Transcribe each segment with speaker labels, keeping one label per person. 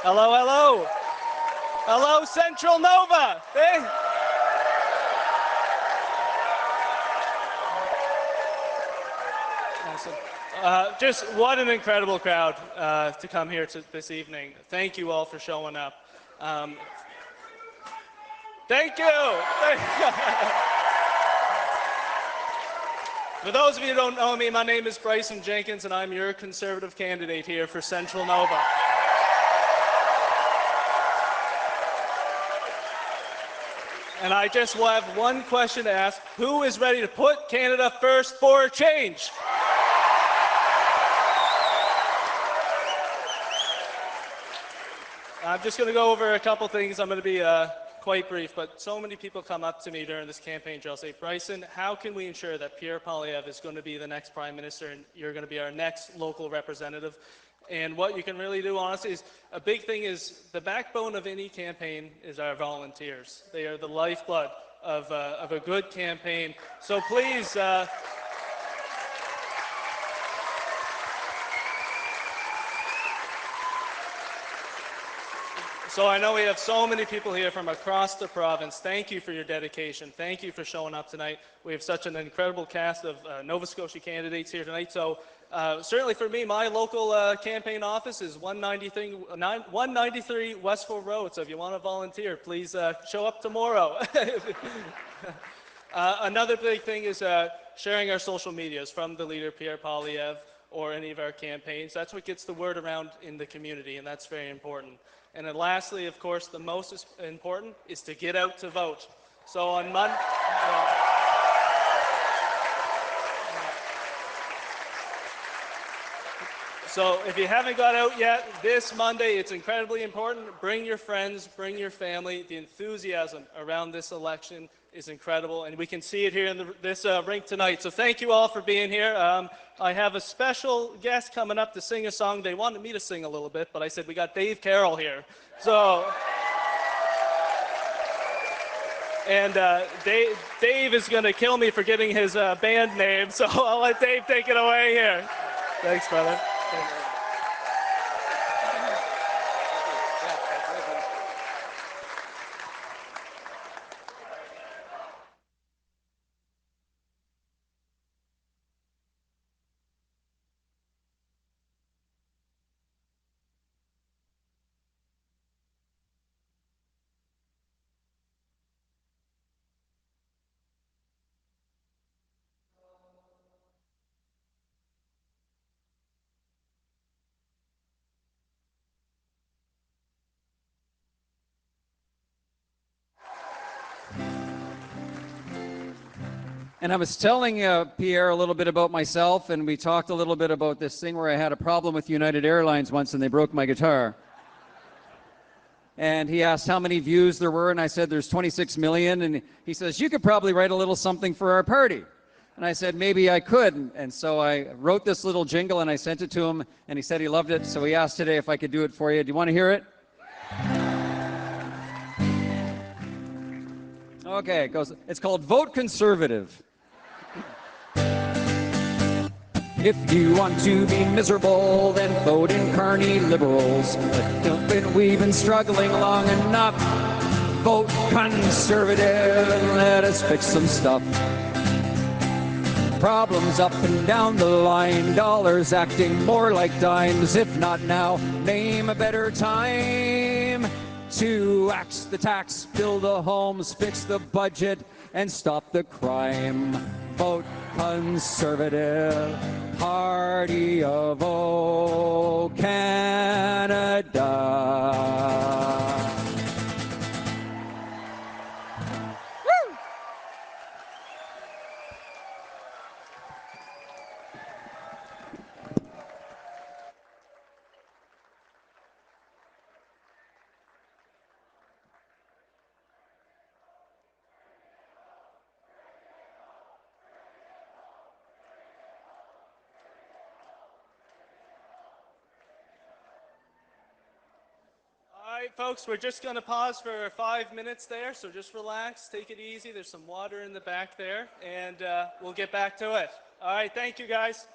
Speaker 1: Hello, hello. Hello, Central Nova. Hey. Awesome. Just what an incredible crowd to come here this evening. Thank you all for showing up. Thank you. For those of you who don't know me, my name is Brycen Jenkins, and I'm your Conservative candidate here for Central Nova. And I just have one question to ask. Who is ready to put Canada first for a change? I'm just going to go over a couple things. I'm going to be quite brief, but so many people come up to me during this campaign trail say, Brycen, how can we ensure that Pierre Poilievre is going to be the next Prime Minister and you're going to be our next local representative? And what you can really do, honestly, is a big thing is the backbone of any campaign is our volunteers. They are the lifeblood of a good campaign. So please, so I know we have so many people here from across the province. Thank you for your dedication. Thank you for showing up tonight. We have such an incredible cast of Nova Scotia candidates here tonight. So certainly for me, my local campaign office is 193 Westfield Road. So if you want to volunteer, please show up tomorrow. Another big thing is sharing our social medias from the Leader Pierre Poilievre or any of our campaigns. That's what gets the word around in the community, and that's very important. And then lastly, of course, the most important is to get out to vote. So on Monday, so if you haven't got out yet, this Monday, it's incredibly important. Bring your friends, bring your family. The enthusiasm around this election is incredible, and we can see it here in this rink tonight. So thank you all for being here. I have a special guest coming up to sing a song. They wanted me to sing a little bit, but I said we got Carroll here. So, and Dave is going to kill me for getting his band name, so I'll let Dave take it away here. Thanks, brother. Thanks.
Speaker 2: And I was telling Pierre a little bit about myself, and we talked a little bit about this thing where I had a problem with United Airlines once and they broke my guitar. And he asked how many views there were, and I said there's 26 million, and he says, you could probably write a little something for our party. And I said, maybe I could. And so I wrote this little jingle and I sent it to him, and he said he loved it, so he asked today if I could do it for you. Do you want to hear it? Okay, it goes. It's called Vote Conservative. If you want to be miserable, then vote in Carney Liberals. But we've been struggling long enough. Vote Conservative and let us fix some stuff. Problems up and down the line, dollars acting more like dimes. If not now, name a better time to axe the tax, build the homes, fix the budget, and stop the crime. Vote Conservative, Party of O Canada.
Speaker 1: All right, folks, we're just going to pause for 5 minutes there, so just relax, take it easy. There's some water in the back there, and we'll get back to it. All right, thank you, guys.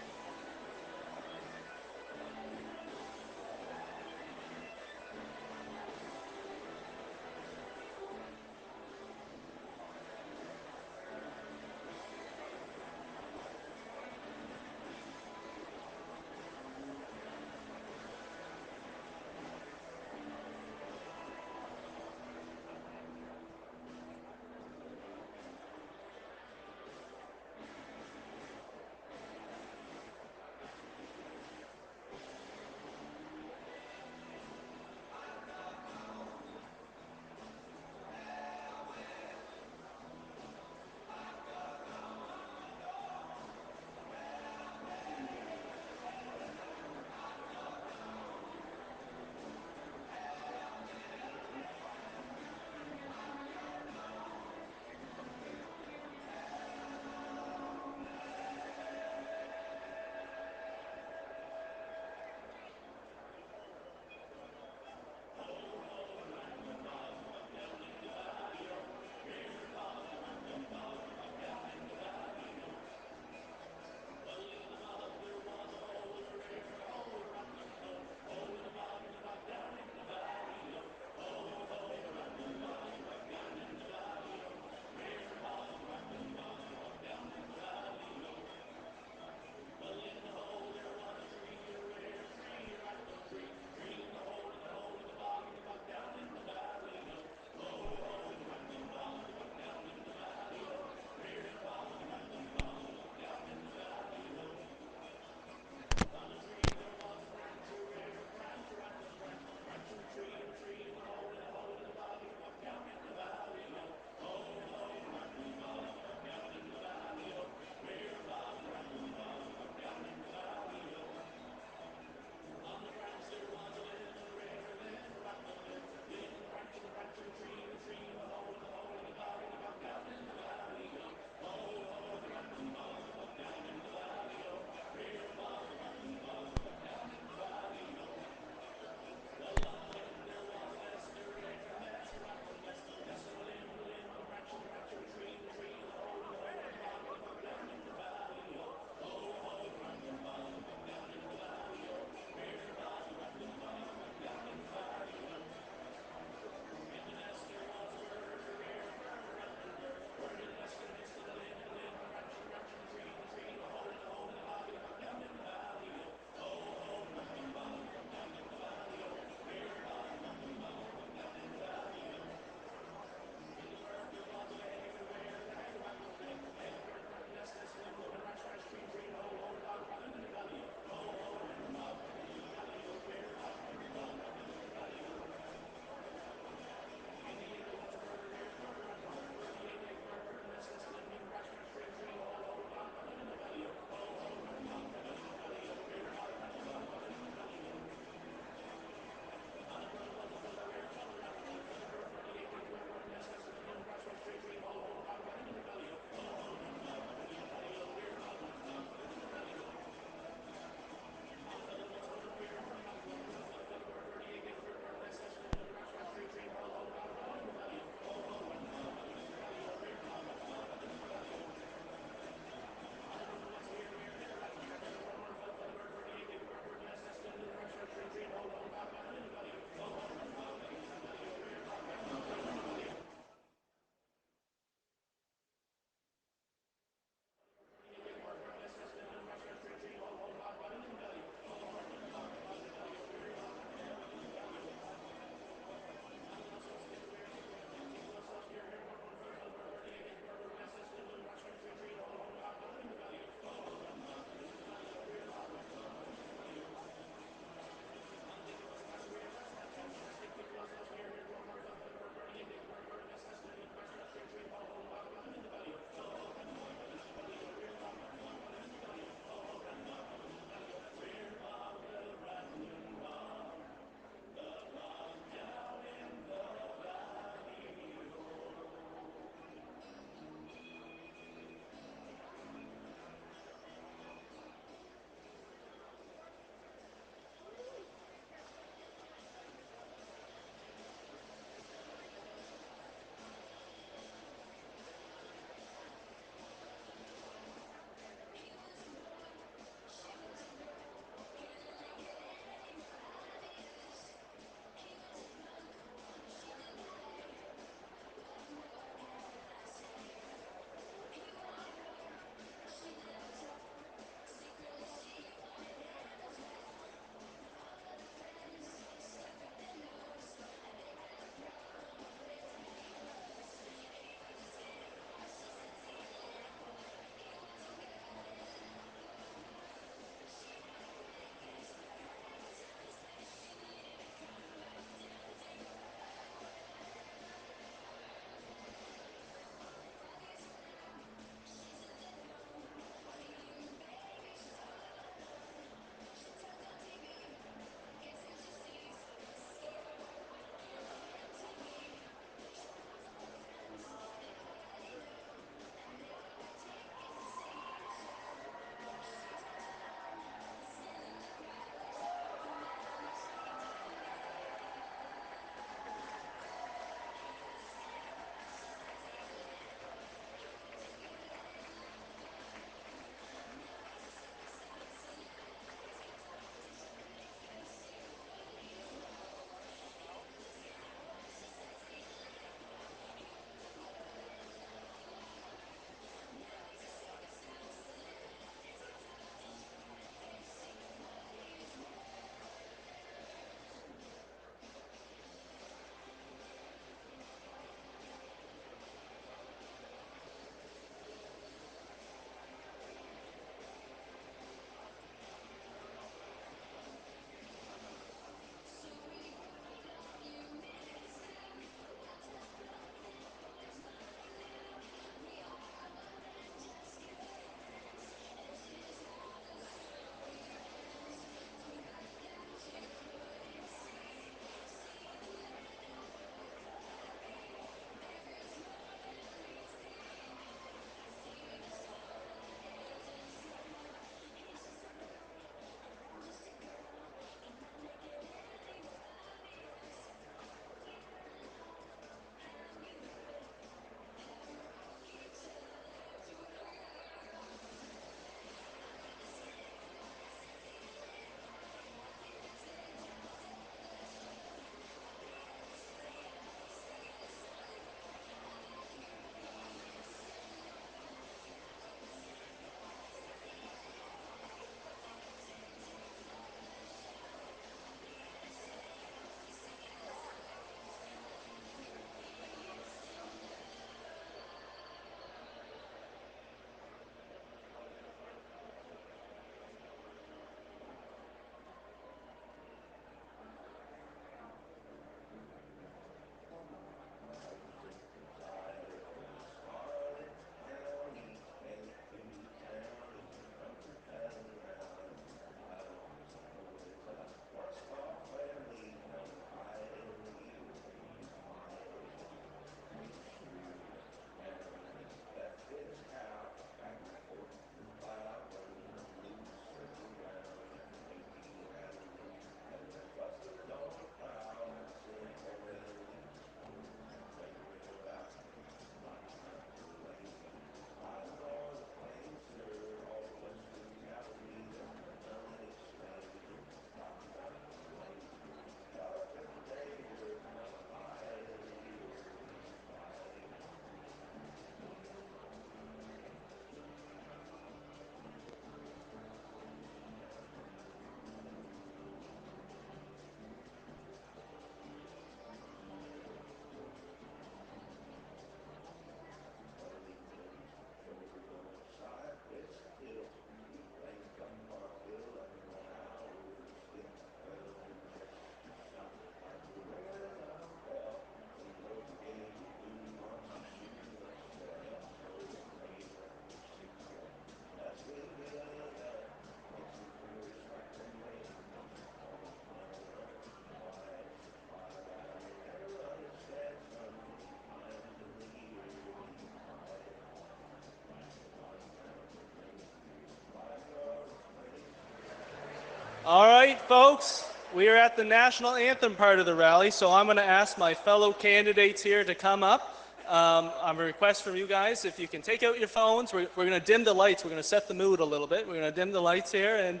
Speaker 1: right, folks, we are at the national anthem part of the rally, so I'm going to ask my fellow candidates here to come up. I'm a request from you guys, if you can take out your phones, we're going to dim the lights. We're going to set the mood a little bit. We're going to dim the lights here and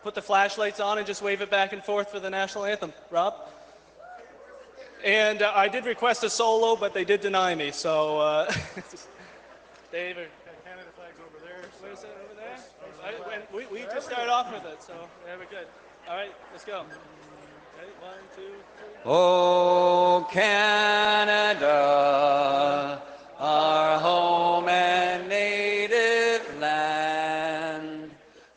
Speaker 1: put the flashlights on and just wave it back and forth for the national anthem. Rob? And I did request a solo, but they did deny me, so Dave, Canada flag's over there. Where's it, over there? We just started off with it, so yeah, we're good. All right, let's go. Ready? 1, 2, 3.
Speaker 2: Oh, Canada, our home and native land,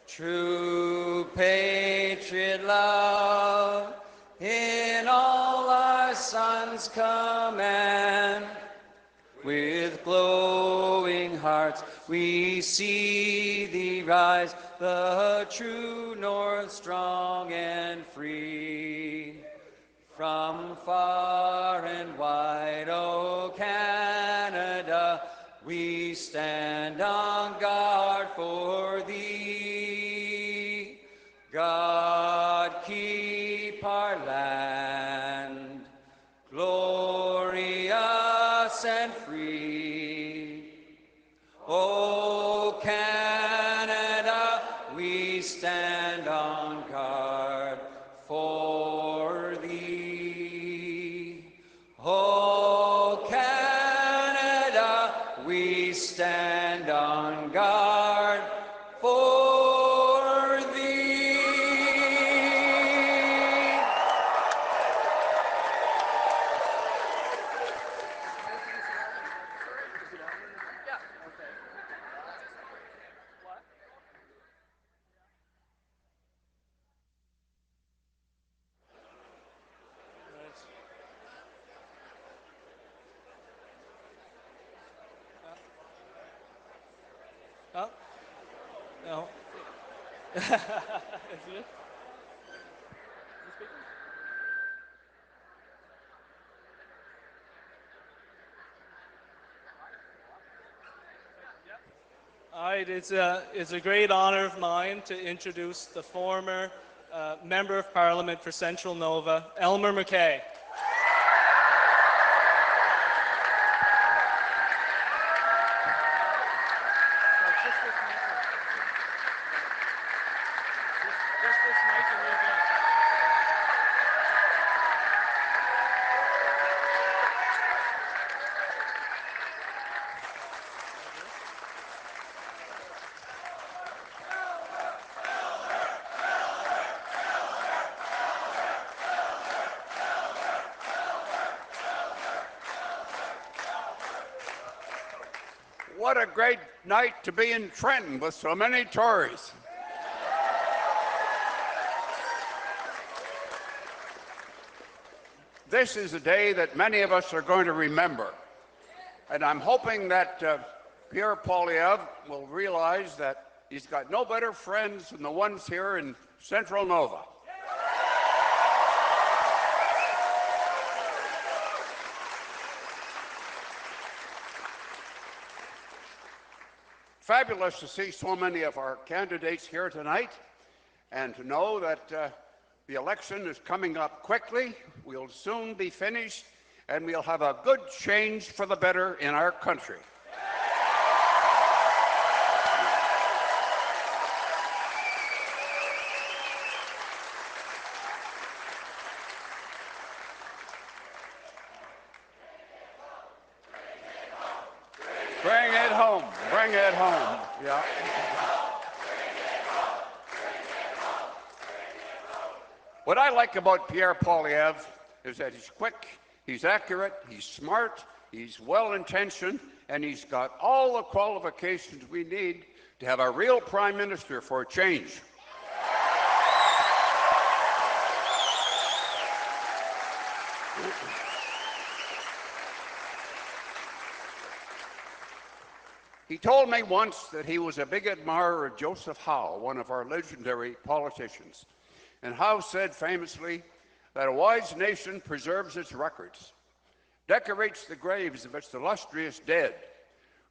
Speaker 2: true patriot love in all our sons' command. With glowing hearts we see thee rise, the true north, strong and free. From far and wide, O Canada, we stand on guard for thee. God keep our land glorious and free. O Canada, we stand on guard for thee. O Canada, we stand on guard for thee.
Speaker 1: Oh, no. Is it? All right, it's a great honor of mine to introduce the former Member of Parliament for Central Nova, Elmer MacKay.
Speaker 3: What a great night to be in Trenton with so many Tories. This is a day that many of us are going to remember. And I'm hoping that Pierre Poilievre will realize that he's got no better friends than the ones here in Central Nova. Fabulous to see so many of our candidates here tonight and to know that the election is coming up quickly. We'll soon be finished and we'll have a good change for the better in our country. Bring it home. Bring it home. Yeah. What I like about Pierre Poilievre is that he's quick, he's accurate, he's smart, he's well-intentioned, and he's got all the qualifications we need to have a real prime minister for a change. He told me once that he was a big admirer of Joseph Howe, one of our legendary politicians. And Howe said famously that a wise nation preserves its records, decorates the graves of its illustrious dead,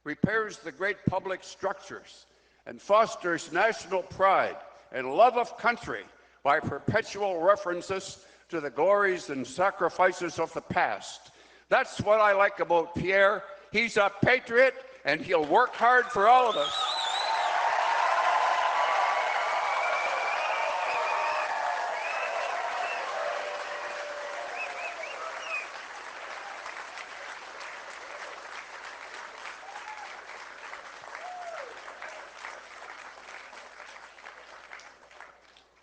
Speaker 3: repairs the great public structures, and fosters national pride and love of country by perpetual references to the glories and sacrifices of the past. That's what I like about Pierre. He's a patriot, and he'll work hard for all of us.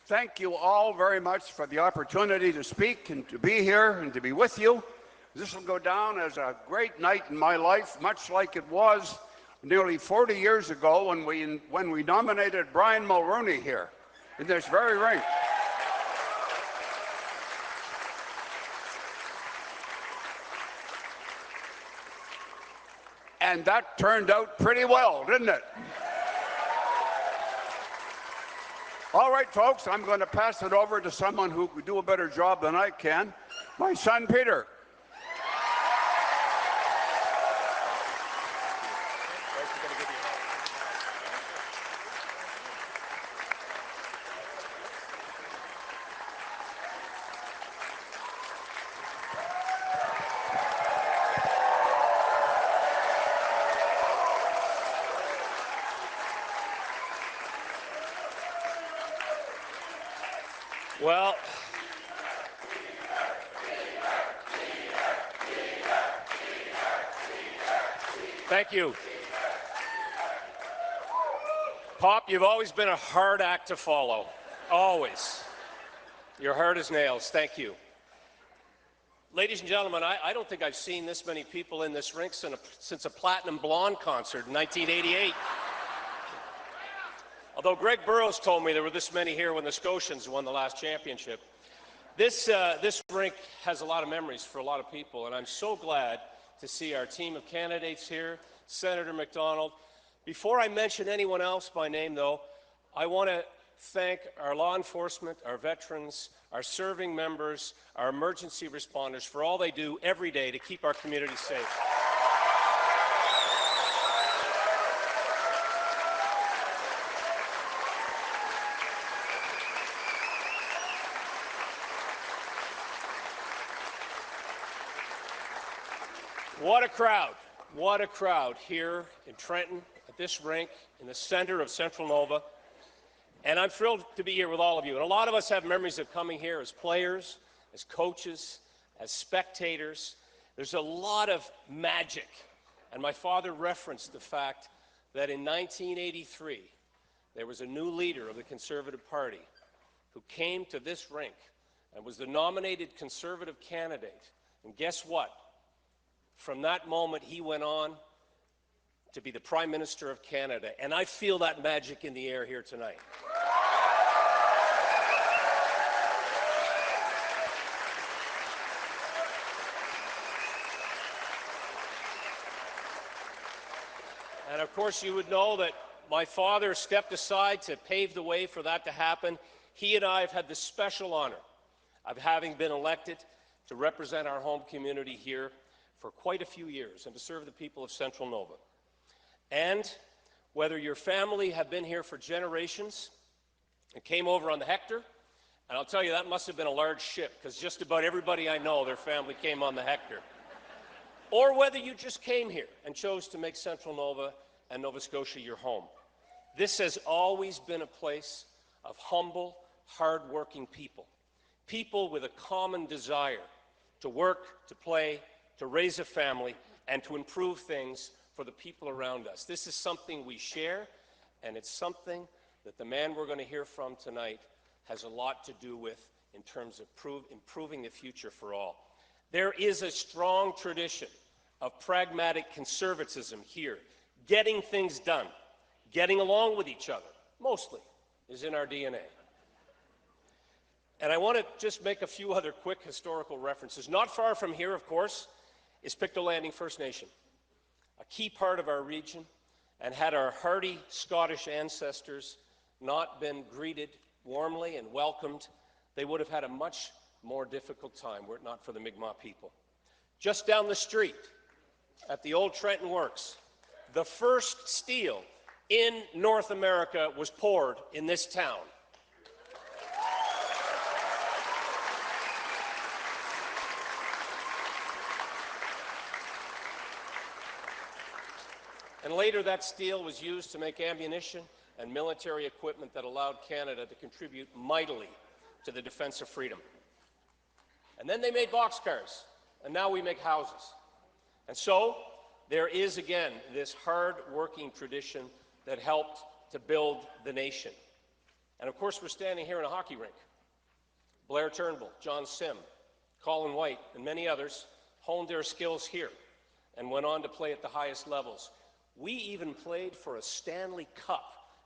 Speaker 3: Thank you all very much for the opportunity to speak and to be here and to be with you. This will go down as a great night in my life, much like it was nearly 40 years ago when we nominated Brian Mulroney here in this very ring. And that turned out pretty well, didn't it? All right, folks, I'm going to pass it over to someone who could do a better job than I can, my son, Peter.
Speaker 4: Well, thank you. Pop, you've always been a hard act to follow. Always. You're hard as nails. Thank you. Ladies and gentlemen, I don't think I've seen this many people in this rink since a Platinum Blonde concert in 1988. Although Greg Burrows told me there were this many here when the Scotians won the last championship. This rink has a lot of memories for a lot of people, and I'm so glad to see our team of candidates here, Senator MacDonald. Before I mention anyone else by name, though, I want to thank our law enforcement, our veterans, our serving members, our emergency responders for all they do every day to keep our community safe. What a crowd here in Trenton, at this rink, in the center of Central Nova. And I'm thrilled to be here with all of you. And a lot of us have memories of coming here as players, as coaches, as spectators. There's a lot of magic. And my father referenced the fact that in 1983, there was a new leader of the Conservative Party who came to this rink and was the nominated Conservative candidate. And guess what? From that moment, he went on to be the Prime Minister of Canada. And I feel that magic in the air here tonight. And of course, you would know that my father stepped aside to pave the way for that to happen. He and I have had the special honor of having been elected to represent our home community here for quite a few years and to serve the people of Central Nova. And whether your family have been here for generations and came over on the Hector, and I'll tell you that must have been a large ship because just about everybody I know, their family came on the Hector, or whether you just came here and chose to make Central Nova and Nova Scotia your home. This has always been a place of humble, hard-working people, people with a common desire to work, to play, to raise a family, and to improve things for the people around us. This is something we share, and it's something that the man we're going to hear from tonight has a lot to do with in terms of improving the future for all. There is a strong tradition of pragmatic conservatism here. Getting things done, getting along with each other, mostly, is in our DNA. And I want to just make a few other quick historical references. Not far from here, of course, is Pictou Landing First Nation, a key part of our region, and had our hardy Scottish ancestors not been greeted warmly and welcomed, they would have had a much more difficult time were it not for the Mi'kmaq people. Just down the street at the old Trenton Works, the first steel in North America was poured in this town. And later that steel was used to make ammunition and military equipment that allowed Canada to contribute mightily to the defense of freedom. And then they made boxcars, and now we make houses. And so there is, again, this hard-working tradition that helped to build the nation. And of course, we're standing here in a hockey rink. Blair Turnbull, John Sim, Colin White, and many others honed their skills here and went on to play at the highest levels. We even played for a Stanley Cup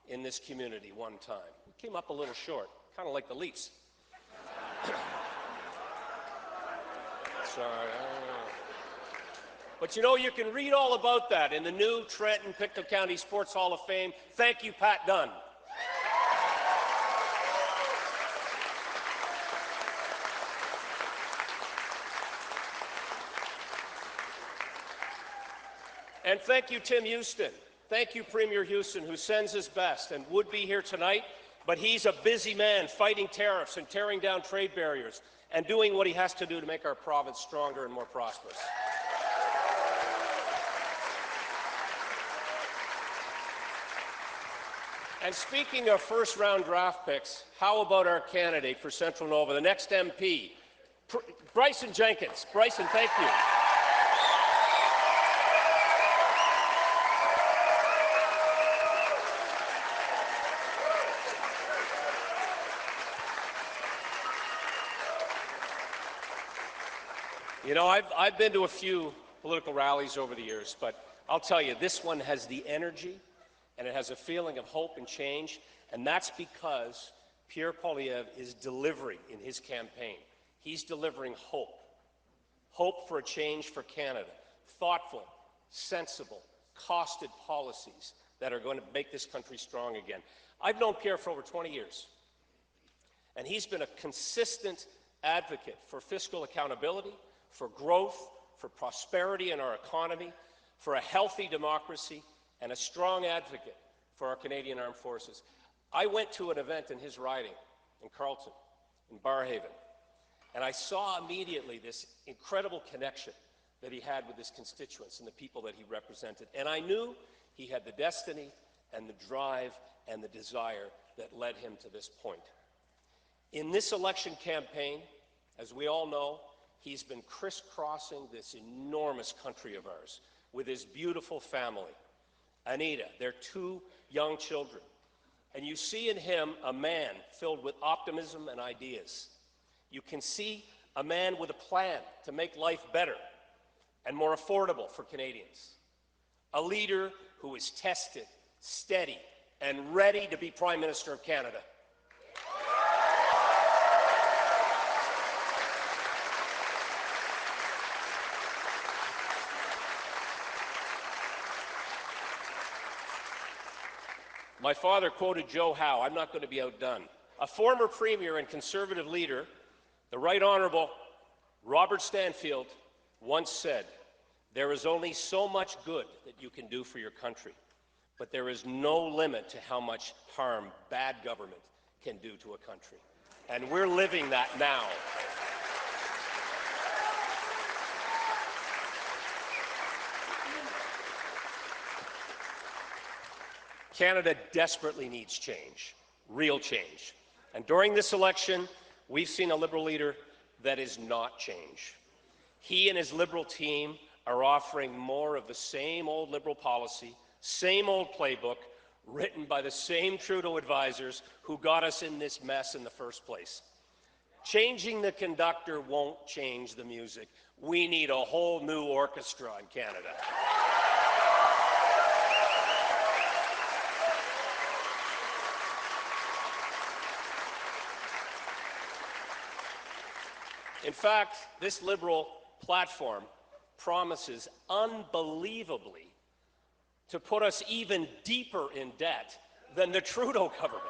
Speaker 4: in this community one time. We came up a little short, kind of like the Leafs. Sorry. But you know, you can read all about that in the new Trenton Pictou County Sports Hall of Fame. Thank you, Pat Dunn. And thank you, Tim Houston. Thank you, Premier Houston, who sends his best and would be here tonight, but he's a busy man fighting tariffs and tearing down trade barriers and doing what he has to do to make our province stronger and more prosperous. And speaking of first-round draft picks, how about our candidate for Central Nova, the next MP, Brycen Jenkins. Brycen, thank you. You know, I've been to a few political rallies over the years, but I'll tell you, this one has the energy, and it has a feeling of hope and change, and that's because Pierre Poilievre is delivering in his campaign. He's delivering hope. Hope for a change for Canada. Thoughtful, sensible, costed policies that are going to make this country strong again. I've known Pierre for over 20 years, and he's been a consistent advocate for fiscal accountability, for growth, for prosperity in our economy, for a healthy democracy, and a strong advocate for our Canadian Armed Forces. I went to an event in his riding in Carleton, in Barrhaven, and I saw immediately this incredible connection that he had with his constituents and the people that he represented. And I knew he had the destiny and the drive and the desire that led him to this point. In this election campaign, as we all know, he's been crisscrossing this enormous country of ours with his beautiful family, Anita, their 2 young children. And you see in him a man filled with optimism and ideas. You can see a man with a plan to make life better and more affordable for Canadians. A leader who is tested, steady, and ready to be Prime Minister of Canada. My father quoted Joe Howe, I'm not going to be outdone. A former premier and conservative leader, the Right Honourable Robert Stanfield, once said, "There is only so much good that you can do for your country, but there is no limit to how much harm bad government can do to a country." And we're living that now. Canada desperately needs change, real change. And during this election, we've seen a Liberal leader that is not change. He and his Liberal team are offering more of the same old Liberal policy, same old playbook, written by the same Trudeau advisors who got us in this mess in the first place. Changing the conductor won't change the music. We need a whole new orchestra in Canada. In fact, this Liberal platform promises unbelievably to put us even deeper in debt than the Trudeau government.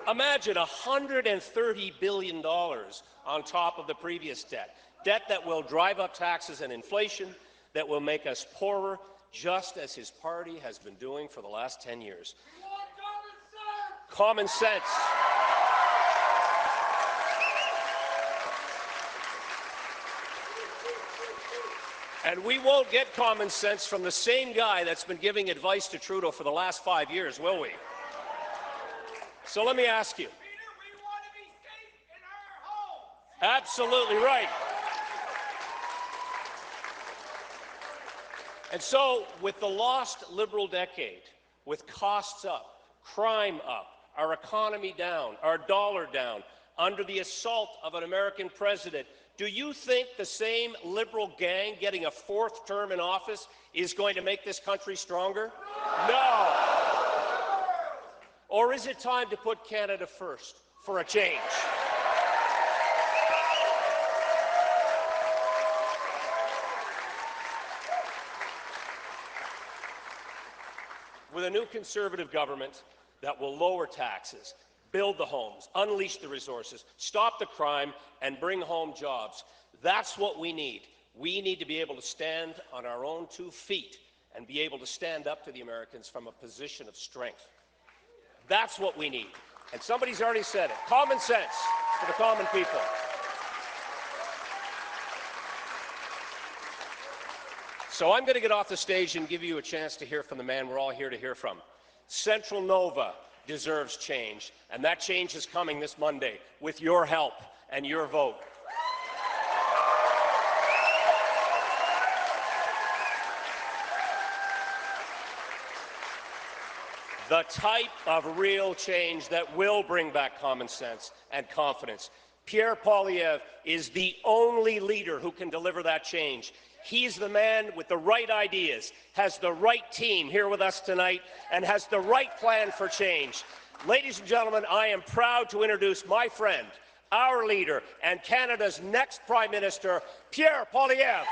Speaker 4: Imagine $130 billion on top of the previous debt. Debt that will drive up taxes and inflation, that will make us poorer, just as his party has been doing for the last 10 years. Common sense. And we won't get common sense from the same guy that's been giving advice to Trudeau for the last 5 years, will we? So let me ask you.
Speaker 5: Peter, we want to be safe in our homes.
Speaker 4: Absolutely right. And so, with the lost Liberal decade, with costs up, crime up, our economy down, our dollar down, under the assault of an American president, do you think the same Liberal gang getting a 4th term in office is going to make this country stronger? No. Or is it time to put Canada first for a change? With a new Conservative government that will lower taxes, build the homes, unleash the resources, stop the crime, and bring home jobs. That's what we need. We need to be able to stand on our own 2 feet and be able to stand up to the Americans from a position of strength. That's what we need. And somebody's already said it. Common sense for the common people. So I'm going to get off the stage and give you a chance to hear from the man we're all here to hear from. Central Nova deserves change, and that change is coming this Monday with your help and your vote. The type of real change that will bring back common sense and confidence. Pierre Poilievre is the only leader who can deliver that change. He's the man with the right ideas, has the right team here with us tonight, and has the right plan for change. Ladies and gentlemen, I am proud to introduce my friend, our leader, and Canada's next Prime Minister, Pierre Poilievre.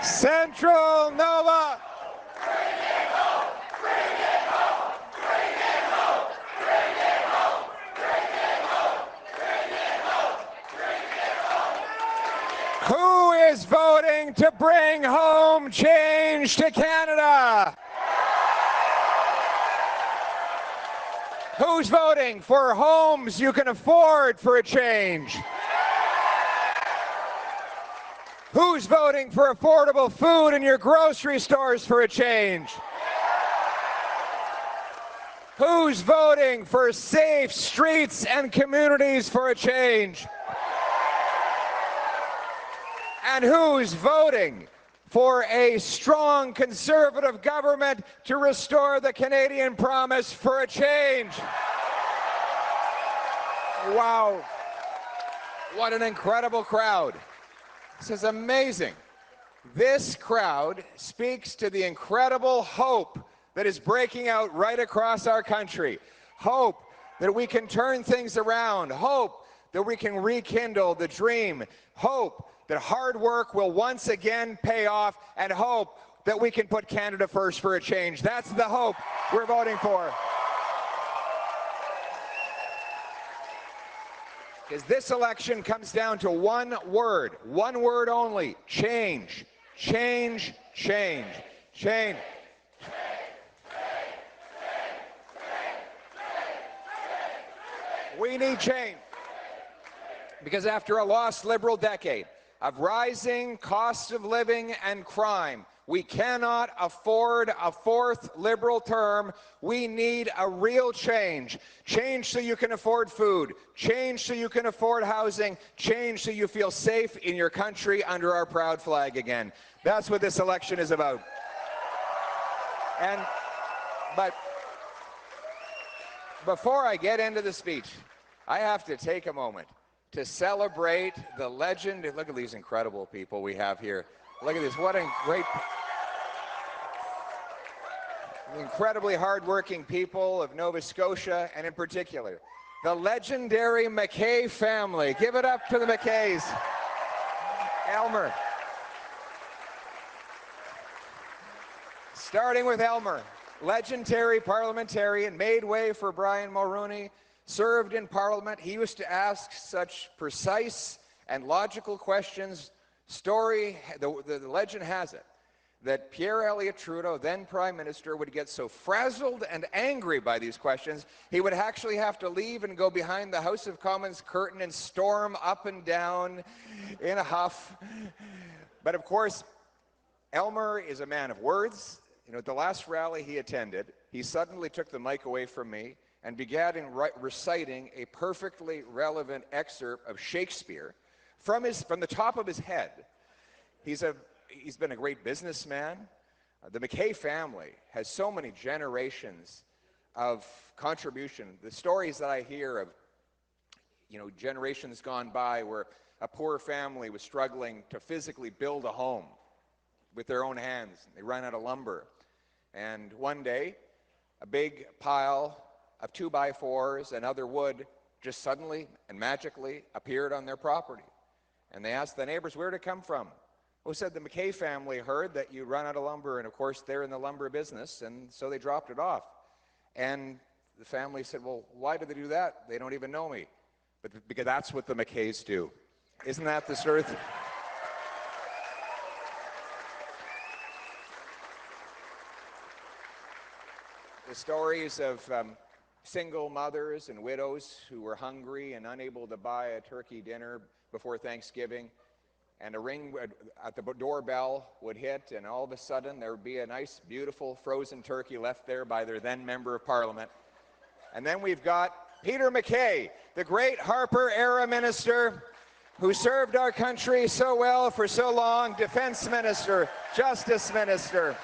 Speaker 6: Central Nova. Who is voting to bring home change to Canada? Who's voting for homes you can afford for a change? Who's voting for affordable food in your grocery stores for a change? Who's voting for safe streets and communities for a change? And who's voting for a strong conservative government to restore the Canadian promise for a change? Wow. What an incredible crowd. This is amazing. This crowd speaks to the incredible hope that is breaking out right across our country. Hope that we can turn things around. Hope that we can rekindle the dream. Hope that hard work will once again pay off, and hope that we can put Canada first for a change. That's the hope we're voting for. Because this election comes down to one word only: change. Change, change, change. We need change. Because after a lost Liberal decade of rising costs of living and crime, we cannot afford a fourth Liberal term. We need a real change. Change so you can afford food. Change so you can afford housing. Change so you feel safe in your country under our proud flag again. That's what this election is about. But before I get into the speech, I have to take a moment to celebrate the legend. Look at these incredible people we have here. Look at this. What a great, incredibly hardworking people of Nova Scotia, and in particular, the legendary MacKay family. Give it up to the MacKays. Elmer. Starting with Elmer, legendary parliamentarian, made way for Brian Mulroney, served in Parliament. He used to ask such precise and logical questions. The legend has it that Pierre Elliott Trudeau, then Prime Minister, would get so frazzled and angry by these questions, he would actually have to leave and go behind the House of Commons curtain and storm up and down in a huff. But of course, Elmer is a man of words. You know, at the last rally he attended, he suddenly took the mic away from me and began reciting a perfectly relevant excerpt of Shakespeare from the top of his head. He's been a great businessman. The MacKay family has so many generations of contribution. The stories that I hear of, you know, generations gone by where a poor family was struggling to physically build a home with their own hands. They ran out of lumber. And one day, a big pile of 2x4s and other wood just suddenly and magically appeared on their property. And they asked the neighbors where did it come from. Who said the MacKay family heard that you run out of lumber, and of course they're in the lumber business, and so they dropped it off. And the family said, well, why did they do that? They don't even know me. But because that's what the MacKays do. Isn't that the sort of thing? The stories of single mothers and widows who were hungry and unable to buy a turkey dinner before Thanksgiving, and a ring at the doorbell would hit, and all of a sudden there would be a nice, beautiful frozen turkey left there by their then Member of Parliament. And then we've got Peter MacKay, the great Harper-era minister who served our country so well for so long, Defense Minister, Justice Minister,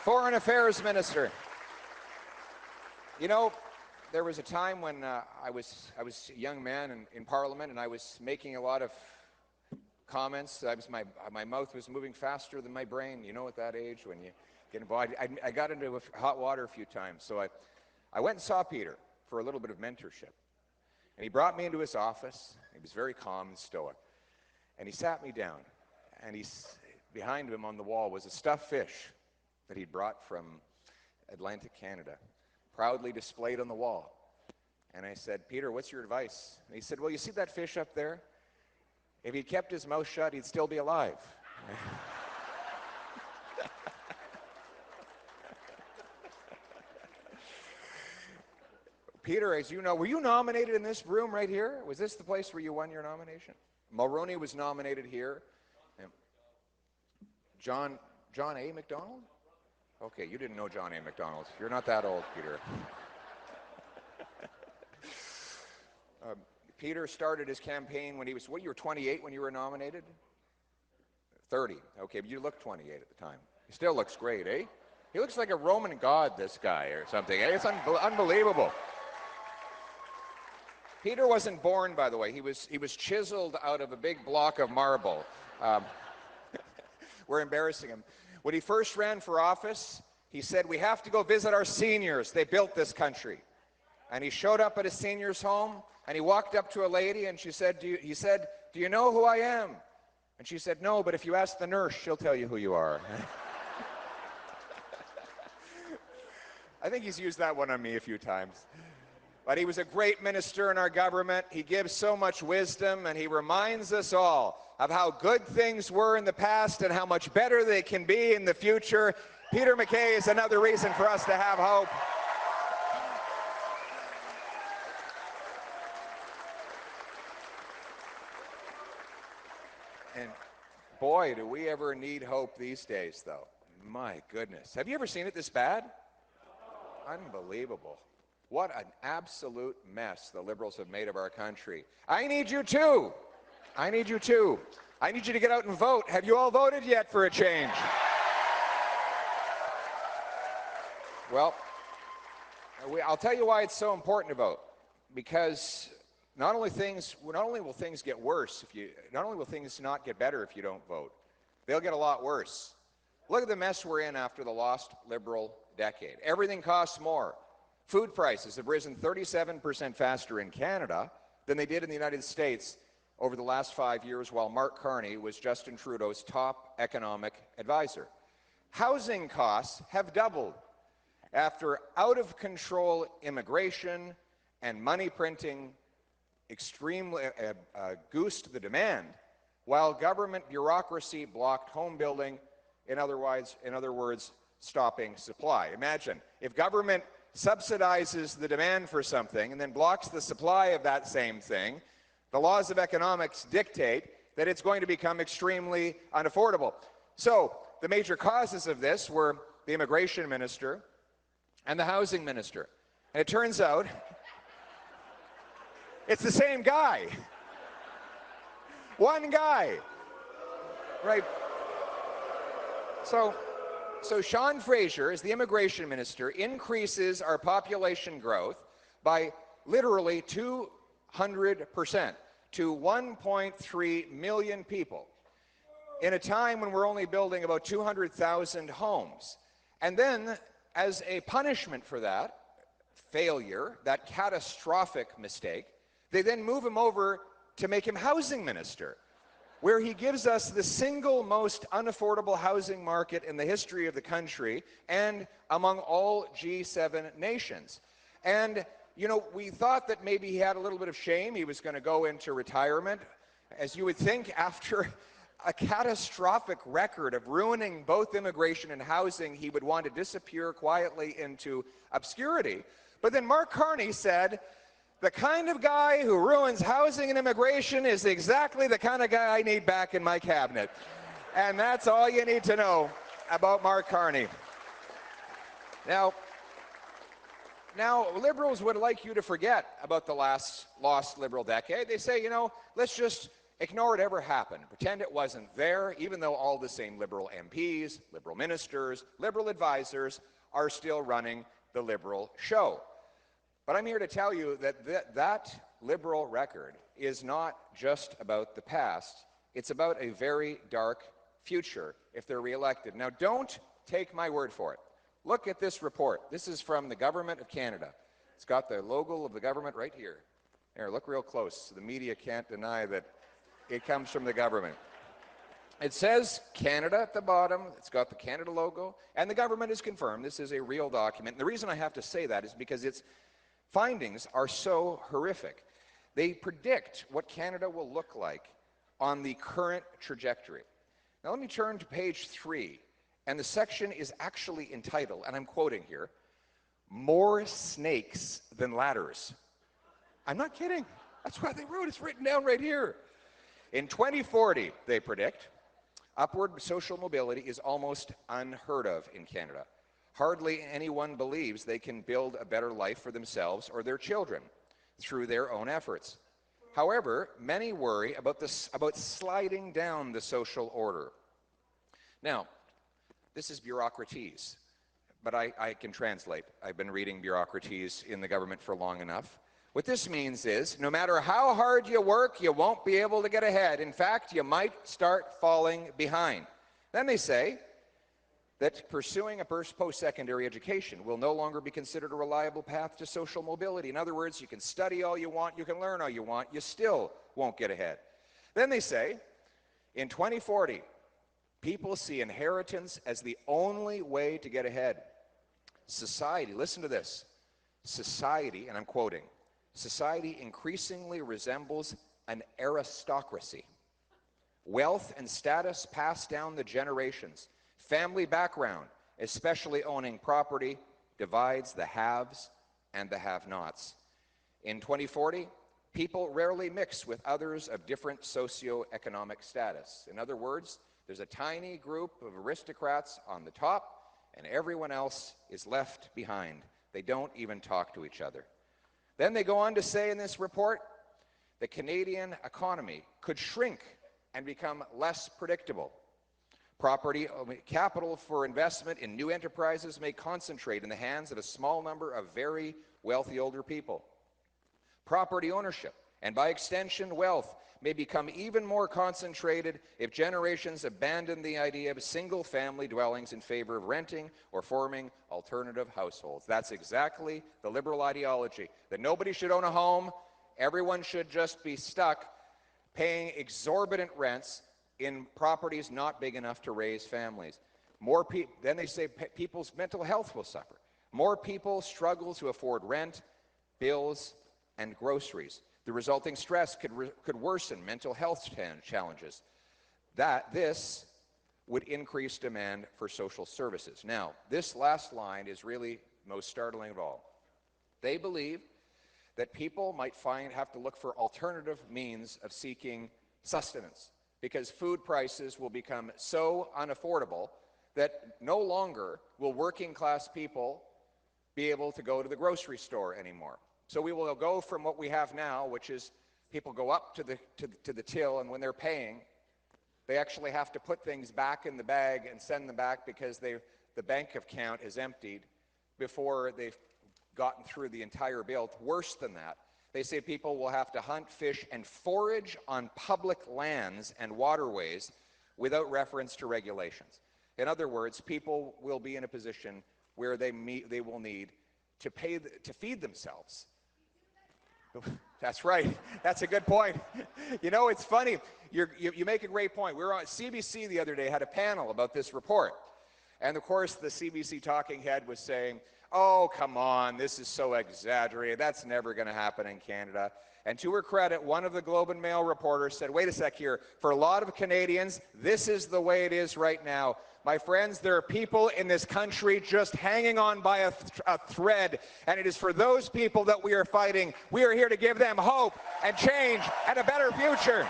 Speaker 6: Foreign Affairs Minister. You know, there was a time when I was a young man in Parliament, and I was making a lot of comments. My mouth was moving faster than my brain. You know, at that age when you get involved. I got into hot water a few times, so I went and saw Peter for a little bit of mentorship. And he brought me into his office. He was very calm and stoic. And he sat me down, and behind him on the wall was a stuffed fish that he'd brought from Atlantic Canada, proudly displayed on the wall. And I said, Peter, what's your advice? And he said, well, you see that fish up there? If he'd kept his mouth shut, he'd still be alive. Peter, as you know, were you nominated in this room right here? Was this the place where you won your nomination? Mulroney was nominated here. John A. MacDonald? Okay, you didn't know John A. Macdonald. You're not that old, Peter. Peter started his campaign when he was, you were 28 when you were nominated? 30. Okay, but you looked 28 at the time. He still looks great, eh? He looks like a Roman god, this guy, or something. Eh? It's unbelievable. Peter wasn't born, by the way. He was chiseled out of a big block of marble. We're embarrassing him. When he first ran for office, he said, "We have to go visit our seniors. They built this country." And he showed up at a senior's home, and he walked up to a lady, and he said, "Do you know who I am?" And she said, "No, but if you ask the nurse, she'll tell you who you are." I think he's used that one on me a few times. But he was a great minister in our government. He gives so much wisdom, and he reminds us all of how good things were in the past and how much better they can be in the future. Peter MacKay is another reason for us to have hope. And boy, do we ever need hope these days, though. My goodness. Have you ever seen it this bad? Unbelievable. What an absolute mess the Liberals have made of our country. I need you too. I need you too. I need you to get out and vote. Have you all voted yet for a change? Well, I'll tell you why it's so important to vote. Because not only will things get worse not only will things not get better if you don't vote, they'll get a lot worse. Look at the mess we're in after the lost Liberal decade. Everything costs more. Food prices have risen 37% faster in Canada than they did in the United States over the last 5 years, while Mark Carney was Justin Trudeau's top economic advisor. Housing costs have doubled after out-of-control immigration and money printing extremely goosed the demand, while government bureaucracy blocked home building, in other words, stopping supply. Imagine, if government subsidizes the demand for something and then blocks the supply of that same thing, the laws of economics dictate that it's going to become extremely unaffordable. So the major causes of this were the immigration minister and the housing minister. And it turns out it's the same guy. One guy. Right. So Sean Fraser, as the immigration minister, increases our population growth by literally 200% to 1.3 million people in a time when we're only building about 200,000 homes. And then, as a punishment for that failure, that catastrophic mistake, they then move him over to make him housing minister, where he gives us the single most unaffordable housing market in the history of the country and among all G7 nations. And, you know, we thought that maybe he had a little bit of shame. He was going to go into retirement. As you would think, after a catastrophic record of ruining both immigration and housing, he would want to disappear quietly into obscurity. But then Mark Carney said, "The kind of guy who ruins housing and immigration is exactly the kind of guy I need back in my cabinet." And that's all you need to know about Mark Carney. Now, Liberals would like you to forget about the lost Liberal decade. They say, you know, let's just ignore it ever happened, pretend it wasn't there, even though all the same Liberal MPs, Liberal ministers, Liberal advisors are still running the Liberal show. But I'm here to tell you that that Liberal record is not just about the past. It's about a very dark future if they're reelected. Now, don't take my word for it. Look at this report. This is from the Government of Canada. It's got the logo of the government right here. Here, look real close. The media can't deny that it comes from the government. It says Canada at the bottom. It's got the Canada logo. And the government has confirmed this is a real document. And the reason I have to say that is because its findings are so horrific. They predict what Canada will look like on the current trajectory. Now let me turn to page 3, and the section is actually entitled, and I'm quoting here, "More Snakes Than Ladders." I'm not kidding. That's what they wrote. It's written down right here. In 2040, they predict, upward social mobility is almost unheard of in Canada. Hardly anyone believes they can build a better life for themselves or their children through their own efforts. However, many worry about sliding down the social order. Now, this is bureaucraties, but I can translate. I've been reading bureaucraties in the government for long enough. What this means is, no matter how hard you work, you won't be able to get ahead. In fact, you might start falling behind. Then they say that pursuing a post-secondary education will no longer be considered a reliable path to social mobility. In other words, you can study all you want, you can learn all you want, you still won't get ahead. Then they say, in 2040, people see inheritance as the only way to get ahead. Society, listen to this, society, and I'm quoting, society increasingly resembles an aristocracy. Wealth and status pass down the generations. Family background, especially owning property, divides the haves and the have-nots. In 2040, people rarely mix with others of different socioeconomic status. In other words, there's a tiny group of aristocrats on the top, and everyone else is left behind. They don't even talk to each other. Then they go on to say in this report, the Canadian economy could shrink and become less predictable. Capital for investment in new enterprises may concentrate in the hands of a small number of very wealthy older people. Property ownership, and by extension wealth, may become even more concentrated if generations abandon the idea of single-family dwellings in favor of renting or forming alternative households. That's exactly the Liberal ideology, that nobody should own a home, everyone should just be stuck paying exorbitant rents in properties not big enough to raise families. Then they say people's mental health will suffer. More people struggle to afford rent, bills, and groceries. The resulting stress could worsen mental health challenges. This would increase demand for social services. Now, this last line is really most startling of all. They believe that people might have to look for alternative means of seeking sustenance, because food prices will become so unaffordable that no longer will working class people be able to go to the grocery store anymore. So we will go from what we have now, which is people go up to the till, and when they're paying, they actually have to put things back in the bag and send them back because the bank account is emptied before they've gotten through the entire bill. Worse than that, they say people will have to hunt, fish, and forage on public lands and waterways without reference to regulations. In other words, people will be in a position where they will need to feed themselves. That's right. That's a good point. You know, it's funny. You make a great point. We were on CBC the other day, had a panel about this report. And of course, the CBC talking head was saying, oh, come on, this is so exaggerated. That's never going to happen in Canada. And to her credit, one of the Globe and Mail reporters said, wait a sec here, for a lot of Canadians, this is the way it is right now. My friends, there are people in this country just hanging on by a thread, and it is for those people that we are fighting. We are here to give them hope and change and a better future.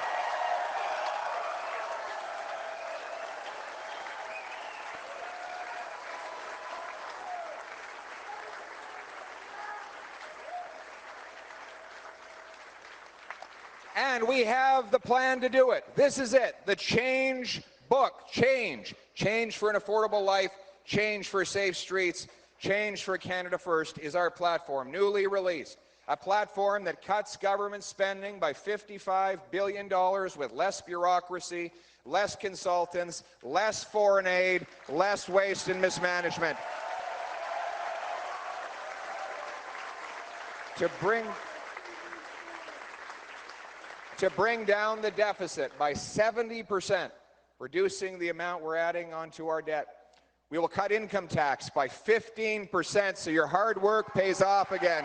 Speaker 6: And we have the plan to do it. This is it, the Change book, Change. Change for an affordable life, change for safe streets, change for Canada First is our platform, newly released. A platform that cuts government spending by $55 billion with less bureaucracy, less consultants, less foreign aid, less waste and mismanagement. To bring down the deficit by 70%, reducing the amount we're adding onto our debt. We will cut income tax by 15% so your hard work pays off again.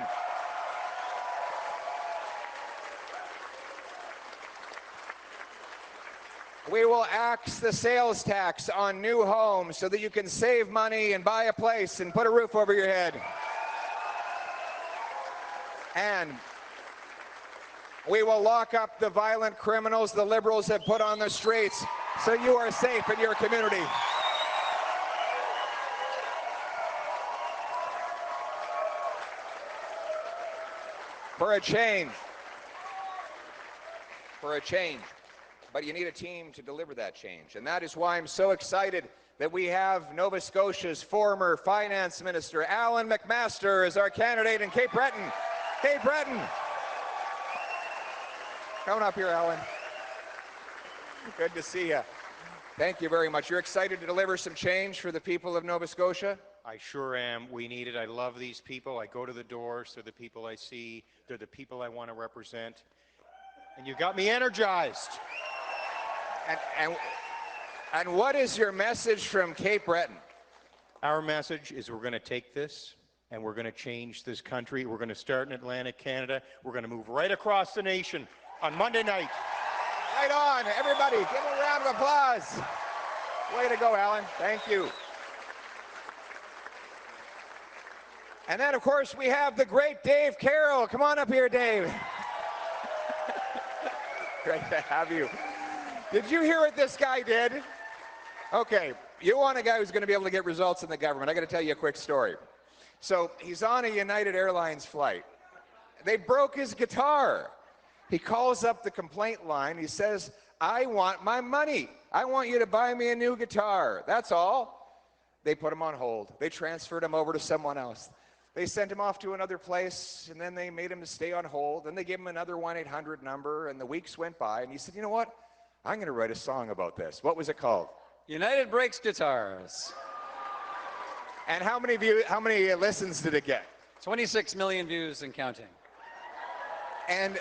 Speaker 6: We will axe the sales tax on new homes so that you can save money and buy a place and put a roof over your head. And we will lock up the violent criminals the Liberals have put on the streets so you are safe in your community. For a change. For a change. But you need a team to deliver that change. And that is why I'm so excited that we have Nova Scotia's former finance minister, Alan McMaster, as our candidate in Cape Breton. Cape Breton. Coming up here, Alan. Good to see you. Thank you very much. You're excited to deliver some change for the people of Nova Scotia?
Speaker 7: I sure am. We need it. I love these people. I go to the doors. They're the people I see. They're the people I want to represent. And you got me energized.
Speaker 6: And what is your message from Cape Breton?
Speaker 7: Our message is we're going to take this and we're going to change this country. We're going to start in Atlantic Canada. We're going to move right across the nation on Monday night.
Speaker 6: Right on. Everybody, give him a round of applause. Way to go, Alan. Thank you. And then, of course, we have the great Dave Carroll. Come on up here, Dave. Great to have you. Did you hear what this guy did? Okay, you want a guy who's going to be able to get results in the government. I got to tell you a quick story. So he's on a United Airlines flight. They broke his guitar. He calls up the complaint line. He says, I want my money. I want you to buy me a new guitar. That's all. They put him on hold. They transferred him over to someone else. They sent him off to another place, and then they made him stay on hold. Then they gave him another 1-800 number, and the weeks went by, and he said, you know what? I'm going to write a song about this. What was it called?
Speaker 2: United Breaks Guitars.
Speaker 6: And how many listens did it get?
Speaker 2: 26 million views and counting.
Speaker 6: And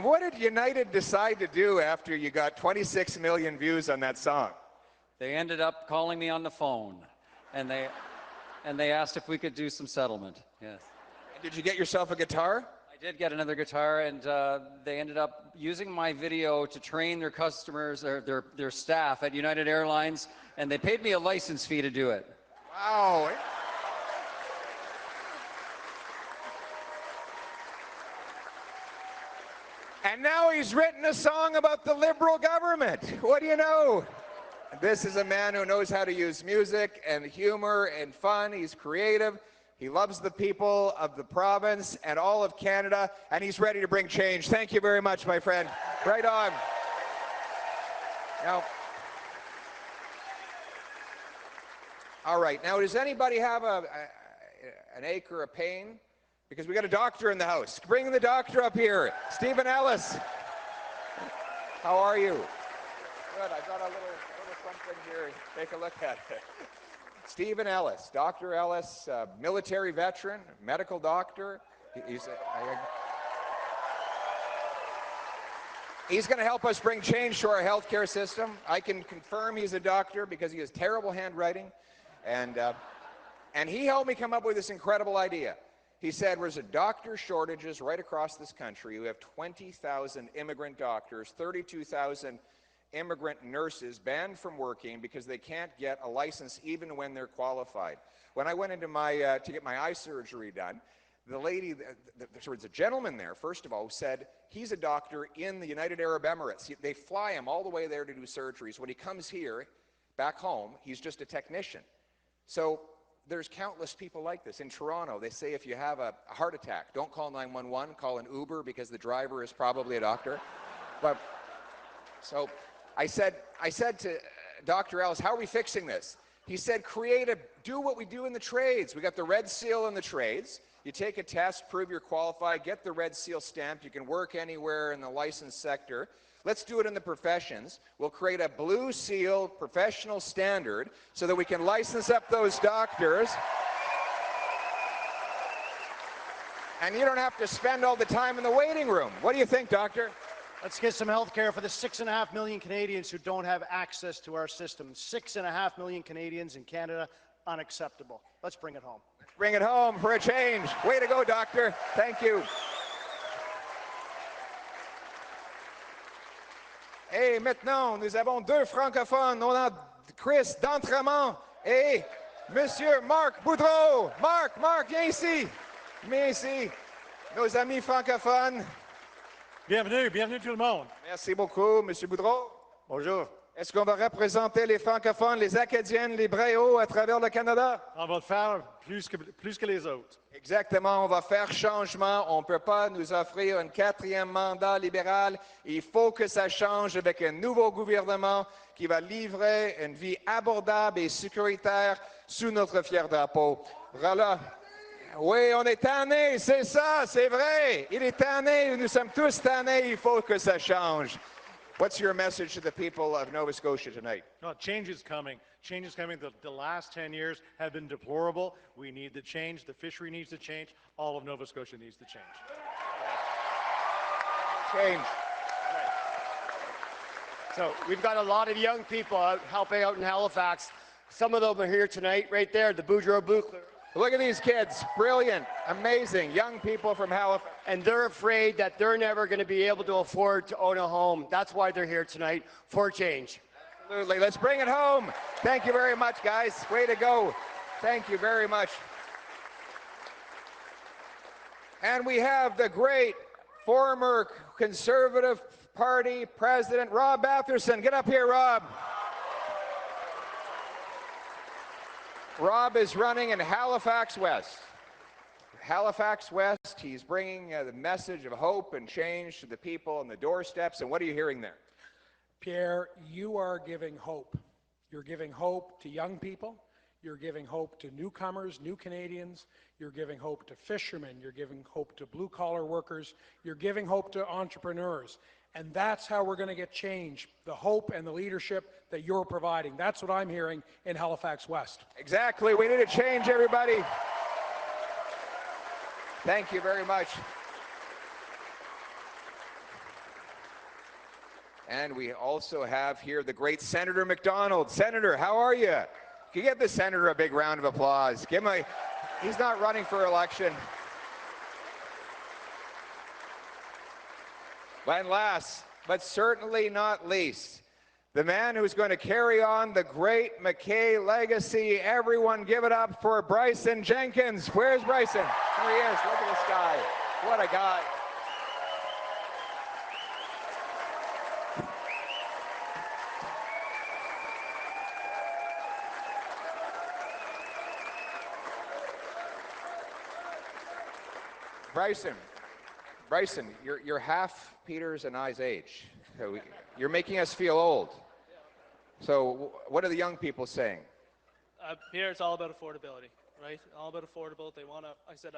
Speaker 6: what did United decide to do after you got 26 million views on that song?
Speaker 2: They ended up calling me on the phone, and they asked if we could do some settlement. Yes.
Speaker 6: And did you get yourself a guitar?
Speaker 2: I did get another guitar, and they ended up using my video to train their customers, or their staff at United Airlines, and they paid me a license fee to do it.
Speaker 6: Wow. And now he's written a song about the Liberal government. What do you know? This is a man who knows how to use music and humor and fun. He's creative. He loves the people of the province and all of Canada, and he's ready to bring change. Thank you very much, my friend. Right on. Now, all right. Now, does anybody have an ache or a pain? Because we got a doctor in the house. Bring the doctor up here. Stephen Ellis. How are you? Good. I got a little something here. Take a look at it. Stephen Ellis, Dr. Ellis, military veteran, medical doctor. He's going to help us bring change to our healthcare system. I can confirm he's a doctor because he has terrible handwriting. And he helped me come up with this incredible idea. He said there's a doctor shortages right across this country. We have 20,000 immigrant doctors, 32,000 immigrant nurses banned from working because they can't get a license even when they're qualified. When I went into to get my eye surgery done, the lady, there was a gentleman there, first of all, who said he's a doctor in the United Arab Emirates. They fly him all the way there to do surgeries. When he comes here, back home, he's just a technician. So there's countless people like this. In Toronto, they say if you have a heart attack, don't call 911, call an Uber because the driver is probably a doctor. But so I said to Dr. Ellis, how are we fixing this? He said, do what we do in the trades. We got the red seal in the trades. You take a test, prove you're qualified, get the red seal stamped. You can work anywhere in the licensed sector. Let's do it in the professions. We'll create a blue seal professional standard so that we can license up those doctors. And you don't have to spend all the time in the waiting room. What do you think, doctor?
Speaker 8: Let's get some health care for the 6.5 million Canadians who don't have access to our system. 6.5 million Canadians in Canada, unacceptable. Let's bring it home.
Speaker 6: Bring it home for a change. Way to go, doctor. Thank you. Et maintenant, nous avons deux francophones. On a Chris d'Entremont et Monsieur Marc Boudreau. Marc, viens ici. Viens ici. Nos amis francophones.
Speaker 8: Bienvenue tout le monde.
Speaker 6: Merci beaucoup, Monsieur Boudreau.
Speaker 8: Bonjour.
Speaker 6: Est-ce qu'on va représenter les francophones, les Acadiennes, les Bréaux à travers le Canada?
Speaker 8: On va le faire plus que les autres.
Speaker 6: Exactement, on va faire changement. On ne peut pas nous offrir un quatrième mandat libéral. Il faut que ça change avec un nouveau gouvernement qui va livrer une vie abordable et sécuritaire sous notre fier drapeau. Voilà. Oui, on est tannés, c'est ça, c'est vrai. Il est tanné, nous sommes tous tannés, il faut que ça change. What's your message to the people of Nova Scotia tonight?
Speaker 8: No, change is coming. Change is coming. The last 10 years have been deplorable. We need the change. The fishery needs to change. All of Nova Scotia needs to change.
Speaker 6: Change.
Speaker 9: So we've got a lot of young people out helping out in Halifax. Some of them are here tonight, right there, the Boudreaux booth.
Speaker 6: Look at these kids, brilliant, amazing, young people from Halifax.
Speaker 9: And they're afraid that they're never going to be able to afford to own a home. That's why they're here tonight, for change.
Speaker 6: Absolutely, let's bring it home. Thank you very much, guys, way to go. Thank you very much. And we have the great former Conservative Party President, Rob Batherson. Get up here, Rob. Rob is running in Halifax West. Halifax West, he's bringing the message of hope and change to the people on the doorsteps. And what are you hearing there?
Speaker 10: Pierre, you are giving hope. You're giving hope to young people. You're giving hope to newcomers, new Canadians. You're giving hope to fishermen. You're giving hope to blue-collar workers. You're giving hope to entrepreneurs. And that's how we're going to get change, the hope and the leadership that you're providing. That's what I'm hearing in Halifax West.
Speaker 6: Exactly. We need to change, everybody. Thank you very much. And we also have here the great Senator MacDonald. Senator, how are you? Can you give the senator a big round of applause? Give him he's not running for election. And last, but certainly not least, the man who's going to carry on the great MacKay legacy. Everyone give it up for Brycen Jenkins. Where's Brycen? There he is. Look at this guy. What a guy. Brycen, you're half Peter's and I's age. You're making us feel old. So what are the young people saying?
Speaker 1: Pierre, it's all about affordability, right? All about affordable. They want to, I said,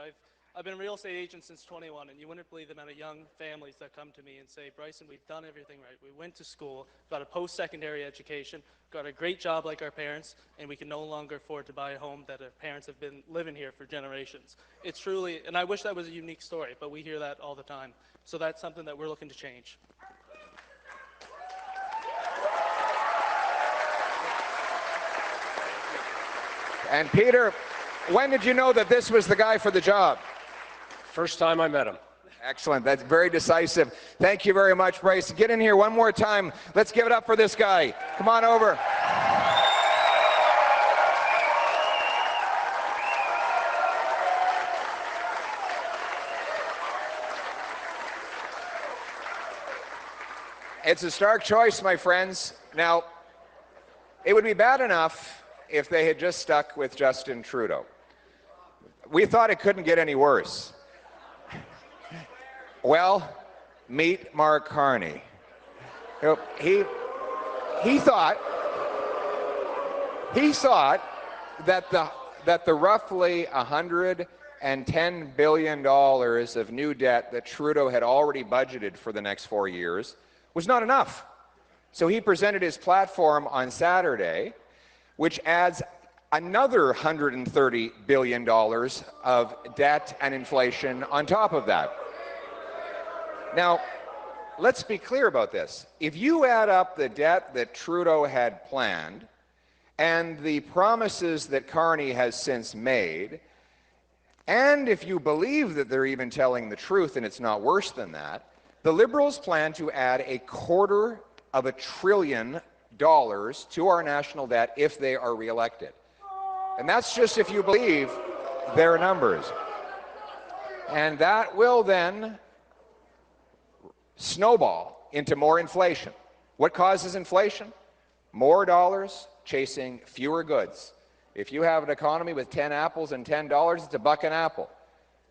Speaker 1: I've been a real estate agent since 21, and you wouldn't believe the amount of young families that come to me and say, Brycen, we've done everything right. We went to school, got a post-secondary education, got a great job like our parents, and we can no longer afford to buy a home that our parents have been living here for generations. It's truly, and I wish that was a unique story, but we hear that all the time. So that's something that we're looking to change.
Speaker 6: And Peter, when did you know that this was the guy for the job?
Speaker 4: First time I met him.
Speaker 6: Excellent. That's very decisive. Thank you very much, Bryce. Get in here one more time. Let's give it up for this guy. Come on over. It's a stark choice, my friends. Now, it would be bad enough if they had just stuck with Justin Trudeau. We thought it couldn't get any worse. Well, meet Mark Carney. He thought that the roughly $110 billion of new debt that Trudeau had already budgeted for the next 4 years was not enough. So he presented his platform on Saturday, which adds another $130 billion of debt and inflation on top of that. Now, let's be clear about this. If you add up the debt that Trudeau had planned and the promises that Carney has since made, and if you believe that they're even telling the truth and it's not worse than that, the Liberals plan to add $250 billion to our national debt if they are reelected. And that's just if you believe their numbers. And that will then snowball into more inflation. What causes inflation? More dollars chasing fewer goods. If you have an economy with 10 apples and $10, it's $1 an apple.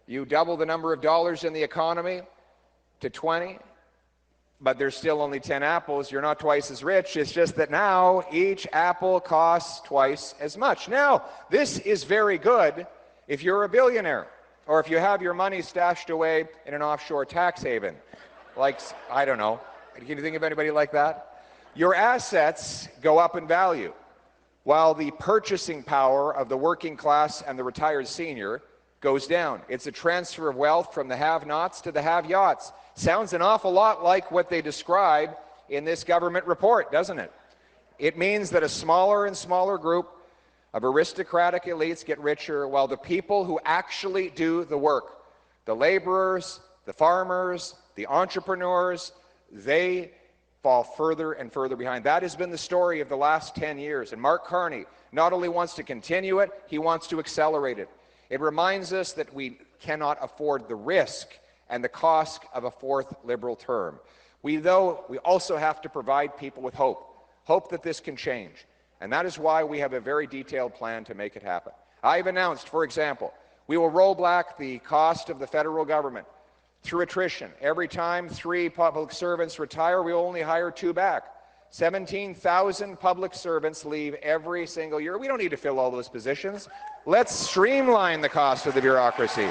Speaker 6: You double the number of dollars in the economy to 20, but there's still only 10 apples. You're not twice as rich. It's just that now each apple costs twice as much. Now, this is very good if you're a billionaire or if you have your money stashed away in an offshore tax haven. Like, I don't know. Can you think of anybody like that? Your assets go up in value, while the purchasing power of the working class and the retired senior goes down. It's a transfer of wealth from the have-nots to the have-yachts. Sounds an awful lot like what they describe in this government report, doesn't it? It means that a smaller and smaller group of aristocratic elites get richer, while the people who actually do the work, the laborers, the farmers, the entrepreneurs, they fall further and further behind. That has been the story of the last 10 years. And Mark Carney not only wants to continue it, he wants to accelerate it. It reminds us that we cannot afford the risk and the cost of a fourth Liberal term. We also have to provide people with hope that this can change. And that is why we have a very detailed plan to make it happen. I've announced, for example, we will roll back the cost of the federal government through attrition. Every time 3 public servants retire, we will only hire 2 back. 17,000 public servants leave every single year. We don't need to fill all those positions. Let's streamline the cost of the bureaucracy.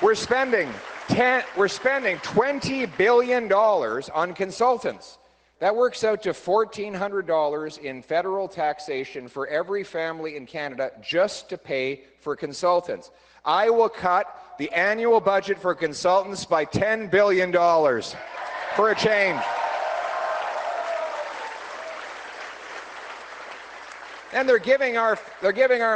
Speaker 6: We're spending $20 billion on consultants. That works out to $1,400 in federal taxation for every family in Canada just to pay for consultants. I will cut the annual budget for consultants by $10 billion for a change. And they're giving our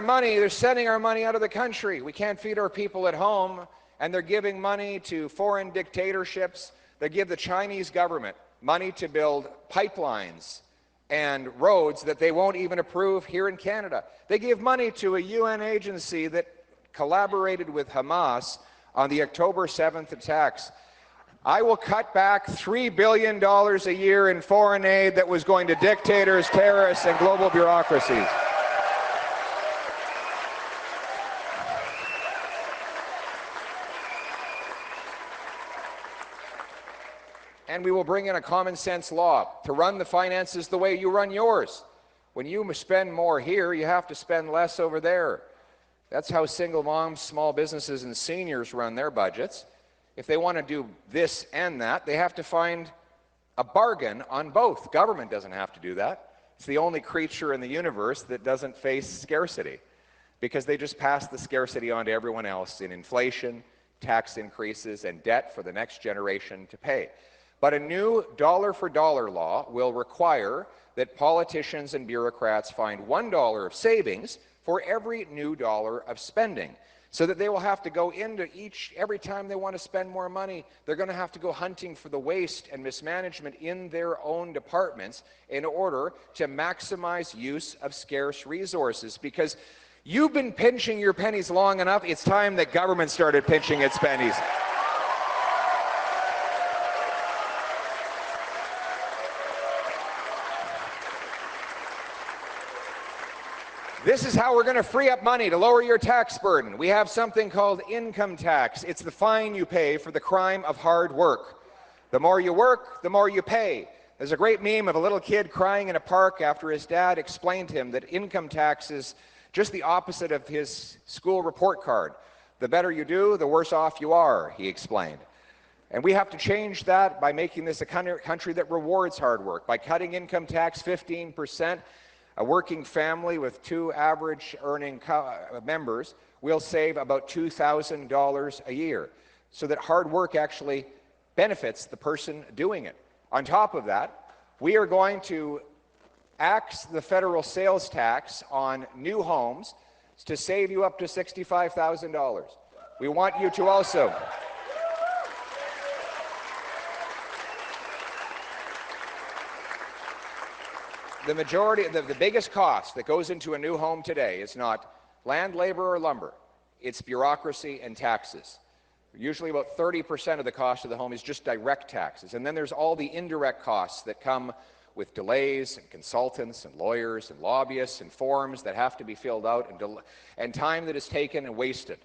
Speaker 6: money, they're sending our money out of the country. We can't feed our people at home, and they're giving money to foreign dictatorships. They give the Chinese government money to build pipelines and roads that they won't even approve here in Canada. They give money to a UN agency that collaborated with Hamas on the October 7th attacks. I will cut back $3 billion a year in foreign aid that was going to dictators, terrorists, and global bureaucracies. And we will bring in a common sense law to run the finances the way you run yours. When you spend more here, you have to spend less over there. That's how single moms, small businesses, and seniors run their budgets. If they want to do this and that, they have to find a bargain on both. Government doesn't have to do that. It's the only creature in the universe that doesn't face scarcity, because they just pass the scarcity on to everyone else in inflation, tax increases, and debt for the next generation to pay. But a new dollar-for-dollar law will require that politicians and bureaucrats find $1 of savings for every new dollar of spending, so that they will have to go into every time they want to spend more money, they're going to have to go hunting for the waste and mismanagement in their own departments in order to maximize use of scarce resources. Because you've been pinching your pennies long enough, it's time that government started pinching its pennies. This is how we're going to free up money to lower your tax burden. We have something called income tax. It's the fine you pay for the crime of hard work. The more you work, the more you pay. There's a great meme of a little kid crying in a park after his dad explained to him that income tax is just the opposite of his school report card. The better you do, the worse off you are, he explained. And we have to change that by making this a country that rewards hard work, by cutting income tax 15%. A working family with 2 average earning members will save about $2,000 a year, so that hard work actually benefits the person doing it. On top of that, we are going to axe the federal sales tax on new homes to save you up to $65,000. We want you to also the biggest cost that goes into a new home today is not land, labor, or lumber. It's bureaucracy and taxes. Usually about 30% of the cost of the home is just direct taxes. And then there's all the indirect costs that come with delays and consultants and lawyers and lobbyists and forms that have to be filled out and time that is taken and wasted.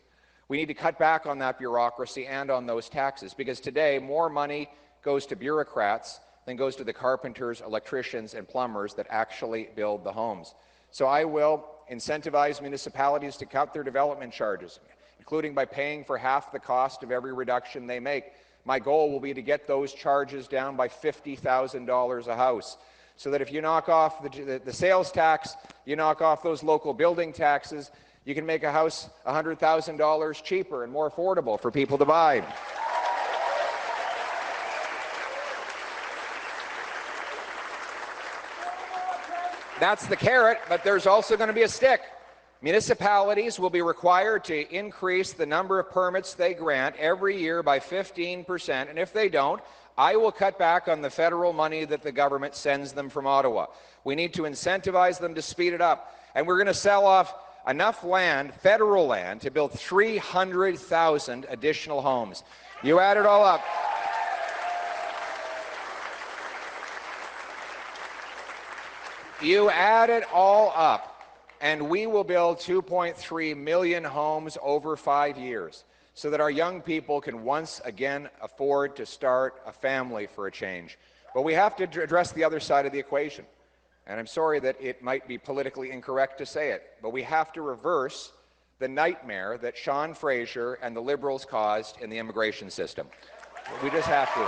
Speaker 6: We need to cut back on that bureaucracy and on those taxes, because today more money goes to bureaucrats than goes to the carpenters, electricians, and plumbers that actually build the homes. So I will incentivize municipalities to cut their development charges, including by paying for half the cost of every reduction they make. My goal will be to get those charges down by $50,000 a house, so that if you knock off the sales tax, you knock off those local building taxes, you can make a house $100,000 cheaper and more affordable for people to buy. That's the carrot, but there's also going to be a stick. Municipalities will be required to increase the number of permits they grant every year by 15%, and if they don't, I will cut back on the federal money that the government sends them from Ottawa. We need to incentivize them to speed it up, and we're going to sell off enough land, federal land, to build 300,000 additional homes. You add it all up. You add it all up, and we will build 2.3 million homes over 5 years, so that our young people can once again afford to start a family for a change. But we have to address the other side of the equation. And I'm sorry that it might be politically incorrect to say it, but we have to reverse the nightmare that Sean Fraser and the Liberals caused in the immigration system. We just have to.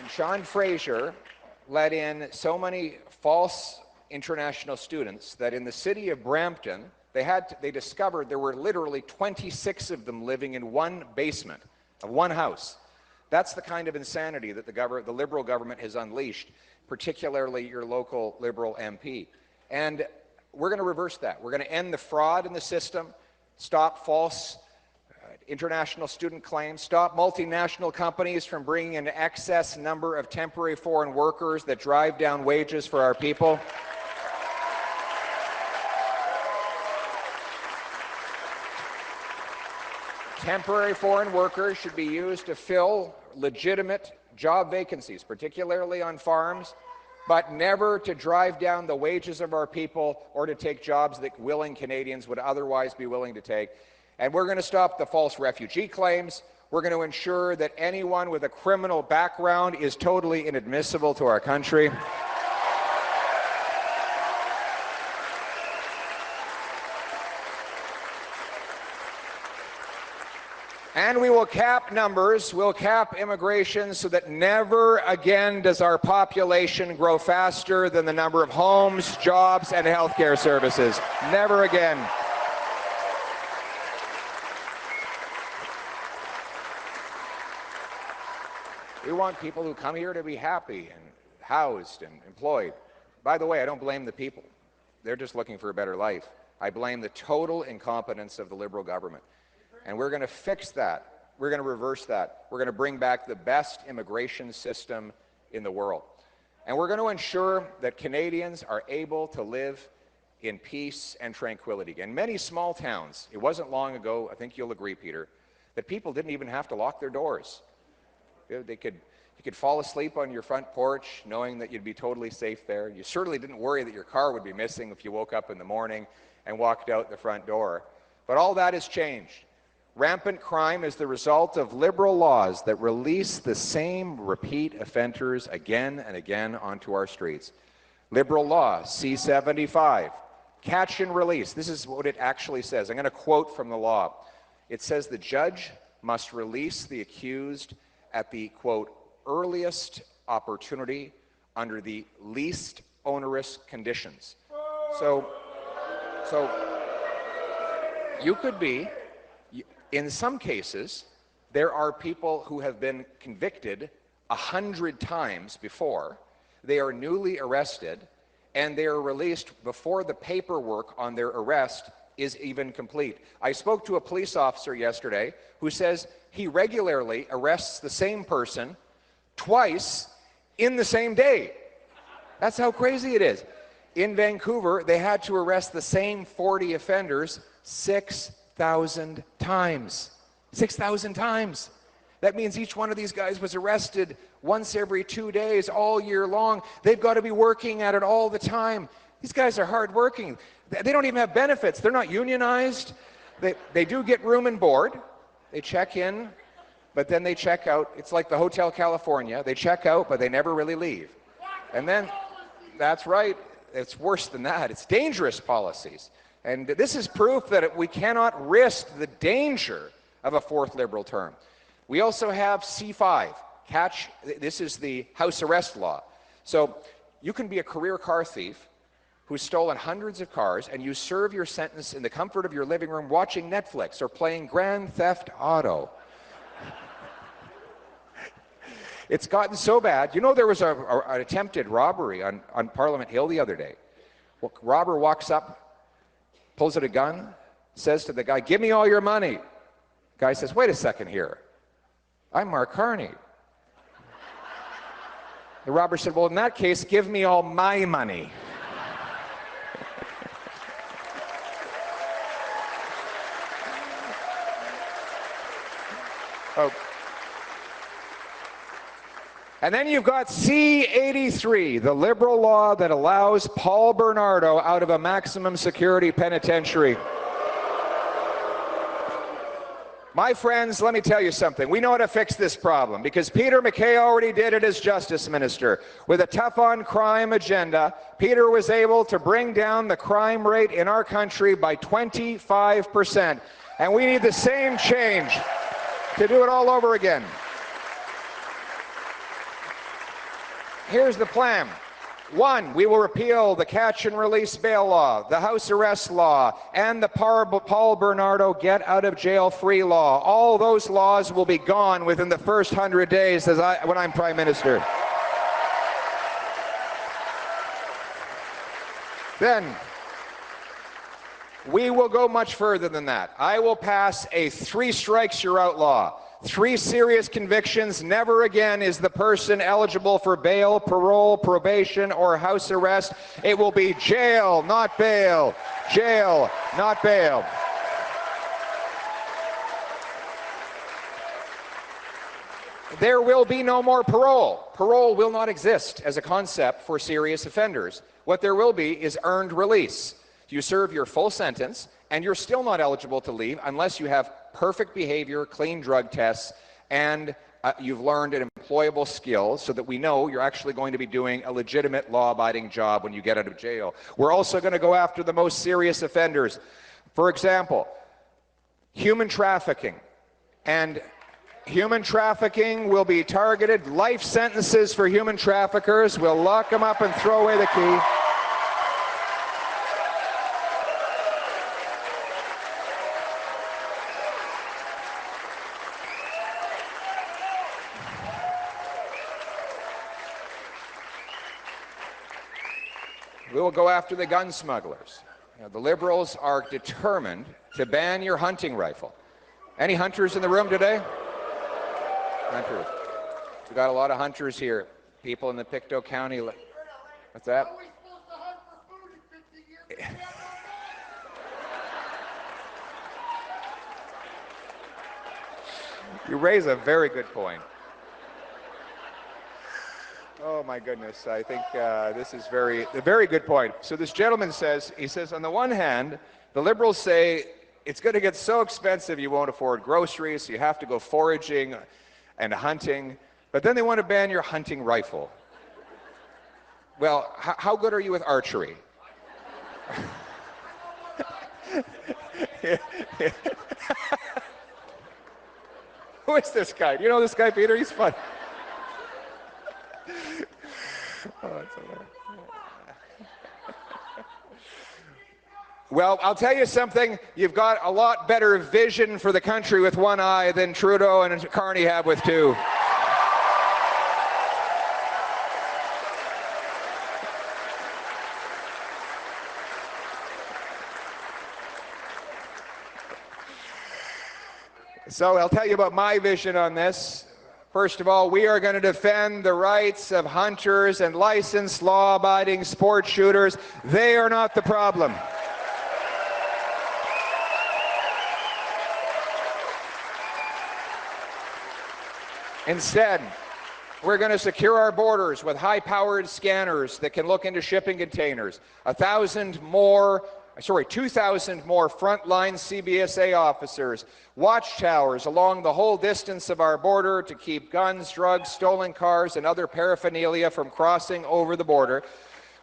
Speaker 6: Sean Fraser let in so many false international students that in the city of Brampton, they discovered there were literally 26 of them living in one basement of one house. That's the kind of insanity that the Liberal government has unleashed, particularly your local Liberal MP. And we're going to reverse that. We're going to end the fraud in the system, stop false international student claims, stop multinational companies from bringing an excess number of temporary foreign workers that drive down wages for our people. Temporary foreign workers should be used to fill legitimate job vacancies, particularly on farms, but never to drive down the wages of our people or to take jobs that willing Canadians would otherwise be willing to take. And we're going to stop the false refugee claims. We're going to ensure that anyone with a criminal background is totally inadmissible to our country. And we will cap numbers, we'll cap immigration so that never again does our population grow faster than the number of homes, jobs, and healthcare services. Never again. We want people who come here to be happy and housed and employed. By the way, I don't blame the people. They're just looking for a better life. I blame the total incompetence of the Liberal government. And we're going to fix that. We're going to reverse that. We're going to bring back the best immigration system in the world. And we're going to ensure that Canadians are able to live in peace and tranquility. In many small towns, it wasn't long ago, I think you'll agree, Peter, that people didn't even have to lock their doors. You could fall asleep on your front porch knowing that you'd be totally safe there. You certainly didn't worry that your car would be missing if you woke up in the morning and walked out the front door. But all that has changed. Rampant crime is the result of Liberal laws that release the same repeat offenders again and again onto our streets. Liberal law, C-75, catch and release. This is what it actually says. I'm going to quote from the law. It says the judge must release the accused at the, quote, earliest opportunity under the least onerous conditions. So you could be, in some cases, there are people who have been convicted 100 times before. They are newly arrested, and they are released before the paperwork on their arrest is even complete. I spoke to a police officer yesterday who says he regularly arrests the same person twice in the same day. That's how crazy it is. In Vancouver, they had to arrest the same 40 offenders 6 6,000 times. 6,000 times. That means each one of these guys was arrested once every 2 days, all year long. They've got to be working at it all the time. These guys are hardworking. They don't even have benefits. They're not unionized. They do get room and board. They check in, but then they check out. It's like the Hotel California. They check out, but they never really leave. And then, that's right, it's worse than that. It's dangerous policies. And this is proof that we cannot risk the danger of a fourth Liberal term. We also have C5, this is the house arrest law. So you can be a career car thief who's stolen hundreds of cars, and you serve your sentence in the comfort of your living room watching Netflix or playing Grand Theft Auto. It's gotten so bad. You know, there was an attempted robbery on Parliament Hill the other day. Robber walks up, pulls out a gun, says to the guy, "Give me all your money." Guy says, "Wait a second here. I'm Mark Carney." The robber said, "Well, in that case, give me all my money." Oh. And then you've got C-83, the Liberal law that allows Paul Bernardo out of a maximum security penitentiary. My friends, let me tell you something. We know how to fix this problem because Peter MacKay already did it as Justice Minister. With a tough-on-crime agenda, Peter was able to bring down the crime rate in our country by 25%. And we need the same change to do it all over again. Here's the plan. 1, we will repeal the catch and release bail law, the house arrest law, and the Paul Bernardo get out of jail free law. All those laws will be gone within the first 100 days when I'm Prime Minister. Then, we will go much further than that. I will pass a 3 strikes you're out law. 3 serious convictions, never again is the person eligible for bail, parole, probation, or house arrest. It will be jail, not bail. Jail, not bail. There will be no more parole. Parole will not exist as a concept for serious offenders. What there will be is earned release. You serve your full sentence, and you're still not eligible to leave unless you have perfect behavior, clean drug tests, and you've learned an employable skill so that we know you're actually going to be doing a legitimate law-abiding job when you get out of jail. We're also going to go after the most serious offenders. For example, human trafficking. And human trafficking will be targeted. Life sentences for human traffickers. We'll lock them up and throw away the key. We will go after the gun smugglers. The Liberals are determined to ban your hunting rifle. Any hunters in the room today? Hunters. We've got a lot of hunters here. People in the Pictou County. What's that? You raise a very good point. Oh my goodness, I think this is a very good point. So this gentleman says, on the one hand, the Liberals say it's going to get so expensive you won't afford groceries, so you have to go foraging and hunting, but then they want to ban your hunting rifle. Well, how good are you with archery? Who is this guy? Do you know this guy, Peter? He's fun. Oh, that's hilarious. Well, I'll tell you something. You've got a lot better vision for the country with one eye than Trudeau and Carney have with 2. So I'll tell you about my vision on this. First of all, we are going to defend the rights of hunters and licensed law-abiding sport shooters. They are not the problem. Instead, we're going to secure our borders with high-powered scanners that can look into shipping containers. 2,000 more frontline CBSA officers, watchtowers along the whole distance of our border to keep guns, drugs, stolen cars, and other paraphernalia from crossing over the border.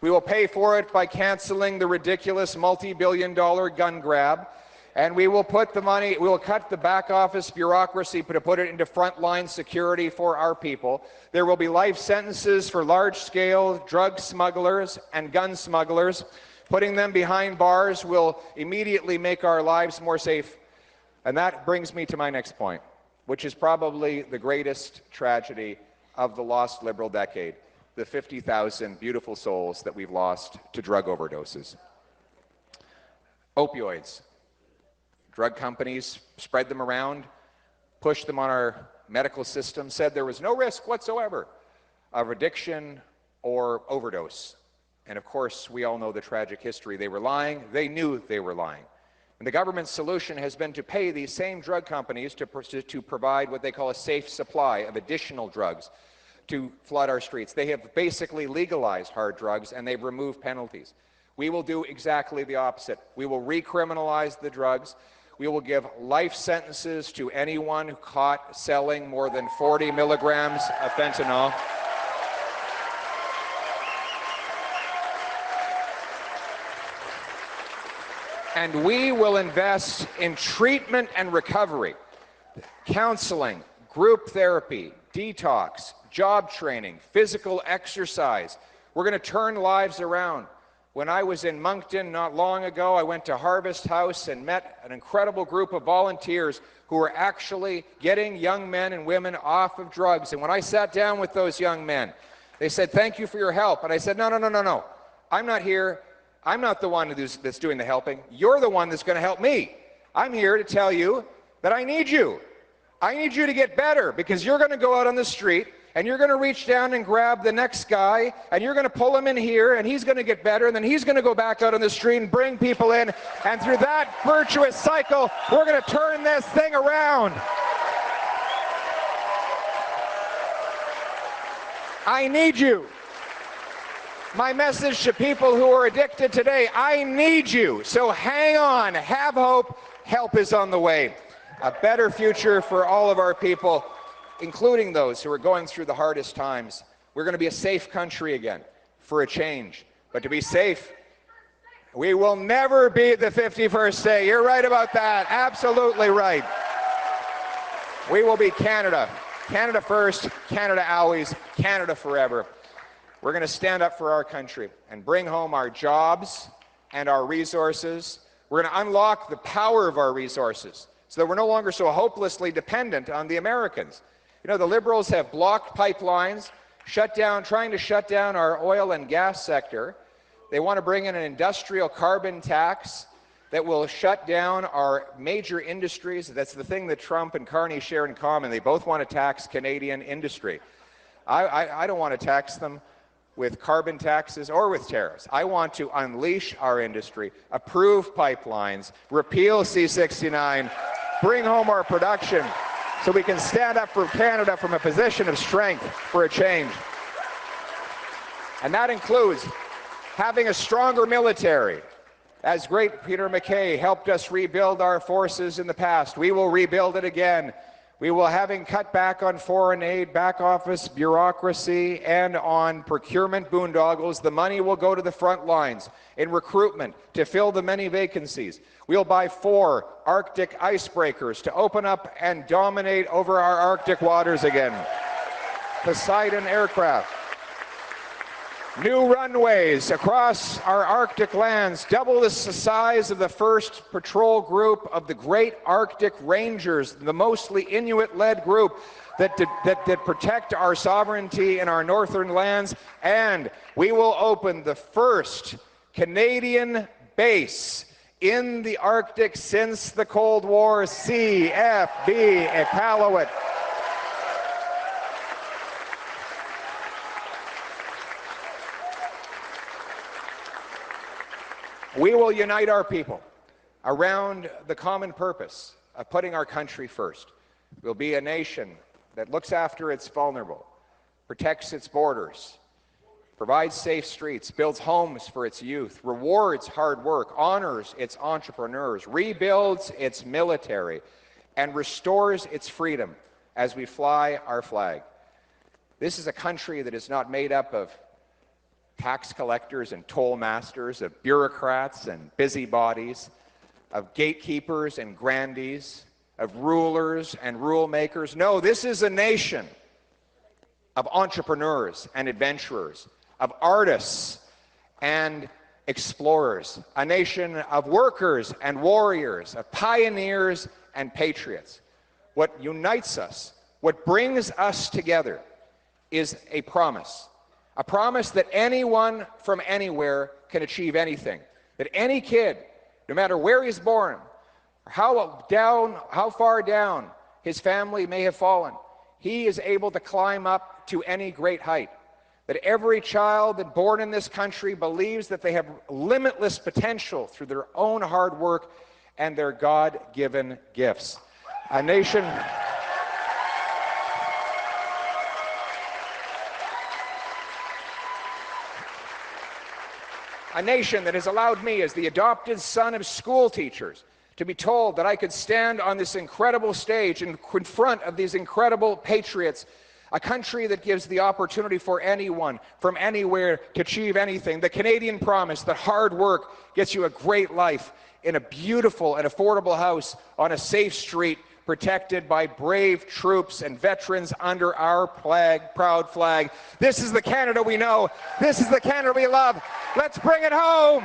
Speaker 6: We will pay for it by canceling the ridiculous multi-billion-dollar gun grab. And we will cut the back office bureaucracy to put it into frontline security for our people. There will be life sentences for large-scale drug smugglers and gun smugglers. Putting them behind bars will immediately make our lives more safe. And that brings me to my next point, which is probably the greatest tragedy of the lost Liberal decade, the 50,000 beautiful souls that we've lost to drug overdoses. Opioids. Drug companies spread them around, pushed them on our medical system, said there was no risk whatsoever of addiction or overdose. And of course, we all know the tragic history. They were lying. They knew they were lying. And the government's solution has been to pay these same drug companies to provide what they call a safe supply of additional drugs to flood our streets. They have basically legalized hard drugs, and they've removed penalties. We will do exactly the opposite. We will recriminalize the drugs. We will give life sentences to anyone caught selling more than 40 milligrams of fentanyl. And we will invest in treatment and recovery, counseling, group therapy, detox, job training, physical exercise. We're going to turn lives around. When I was in Moncton not long ago, I went to Harvest House and met an incredible group of volunteers who were actually getting young men and women off of drugs. And when I sat down with those young men, they said, "Thank you for your help." And I said, No. I'm not here. I'm not the one that's doing the helping. You're the one that's going to help me. I'm here to tell you that I need you. I need you to get better, because you're going to go out on the street and you're going to reach down and grab the next guy, and you're going to pull him in here, and he's going to get better, and then he's going to go back out on the street and bring people in, and through that virtuous cycle, we're going to turn this thing around. I need you. My message to people who are addicted today, I need you. So hang on, have hope, help is on the way. A better future for all of our people, including those who are going through the hardest times. We're going to be a safe country again, for a change. But to be safe, we will never be the 51st state. You're right about that. Absolutely right. We will be Canada. Canada first, Canada always, Canada forever. We're going to stand up for our country and bring home our jobs and our resources. We're going to unlock the power of our resources so that we're no longer so hopelessly dependent on the Americans. You know, the Liberals have blocked pipelines, trying to shut down our oil and gas sector. They want to bring in an industrial carbon tax that will shut down our major industries. That's the thing that Trump and Carney share in common. They both want to tax Canadian industry. I don't want to tax them with carbon taxes or with tariffs. I want to unleash our industry, approve pipelines, repeal C-69, bring home our production, so we can stand up for Canada from a position of strength for a change. And that includes having a stronger military. As great Peter MacKay helped us rebuild our forces in the past, we will rebuild it again. We will, having cut back on foreign aid, back office bureaucracy, and on procurement boondoggles, the money will go to the front lines in recruitment to fill the many vacancies. We'll buy 4 Arctic icebreakers to open up and dominate over our Arctic waters again. Poseidon aircraft. New runways across our Arctic lands, double the size of the first patrol group of the Great Arctic Rangers, the mostly Inuit-led group that protect our sovereignty in our northern lands. And we will open the first Canadian base in the Arctic since the Cold War, CFB Iqaluit. We will unite our people around the common purpose of putting our country first. We'll be a nation that looks after its vulnerable, protects its borders, provides safe streets, builds homes for its youth, rewards hard work, honors its entrepreneurs, rebuilds its military, and restores its freedom as we fly our flag. This is a country that is not made up of tax collectors and toll masters, of bureaucrats and busybodies, of gatekeepers and grandees, of rulers and rule makers. No, this is a nation of entrepreneurs and adventurers, of artists and explorers, a nation of workers and warriors, of pioneers and patriots. What unites us, what brings us together, is a promise that anyone from anywhere can achieve anything, that any kid, no matter where he's born, or how far down his family may have fallen, he is able to climb up to any great height. That every child that born in this country believes that they have limitless potential through their own hard work and their God-given gifts. A nation that has allowed me, as the adopted son of school teachers, to be told that I could stand on this incredible stage in front of these incredible patriots. A country that gives the opportunity for anyone from anywhere to achieve anything. The Canadian promise that hard work gets you a great life in a beautiful and affordable house on a safe street, protected by brave troops and veterans under our proud flag. This is the Canada we know. This is the Canada we love. Let's bring it home.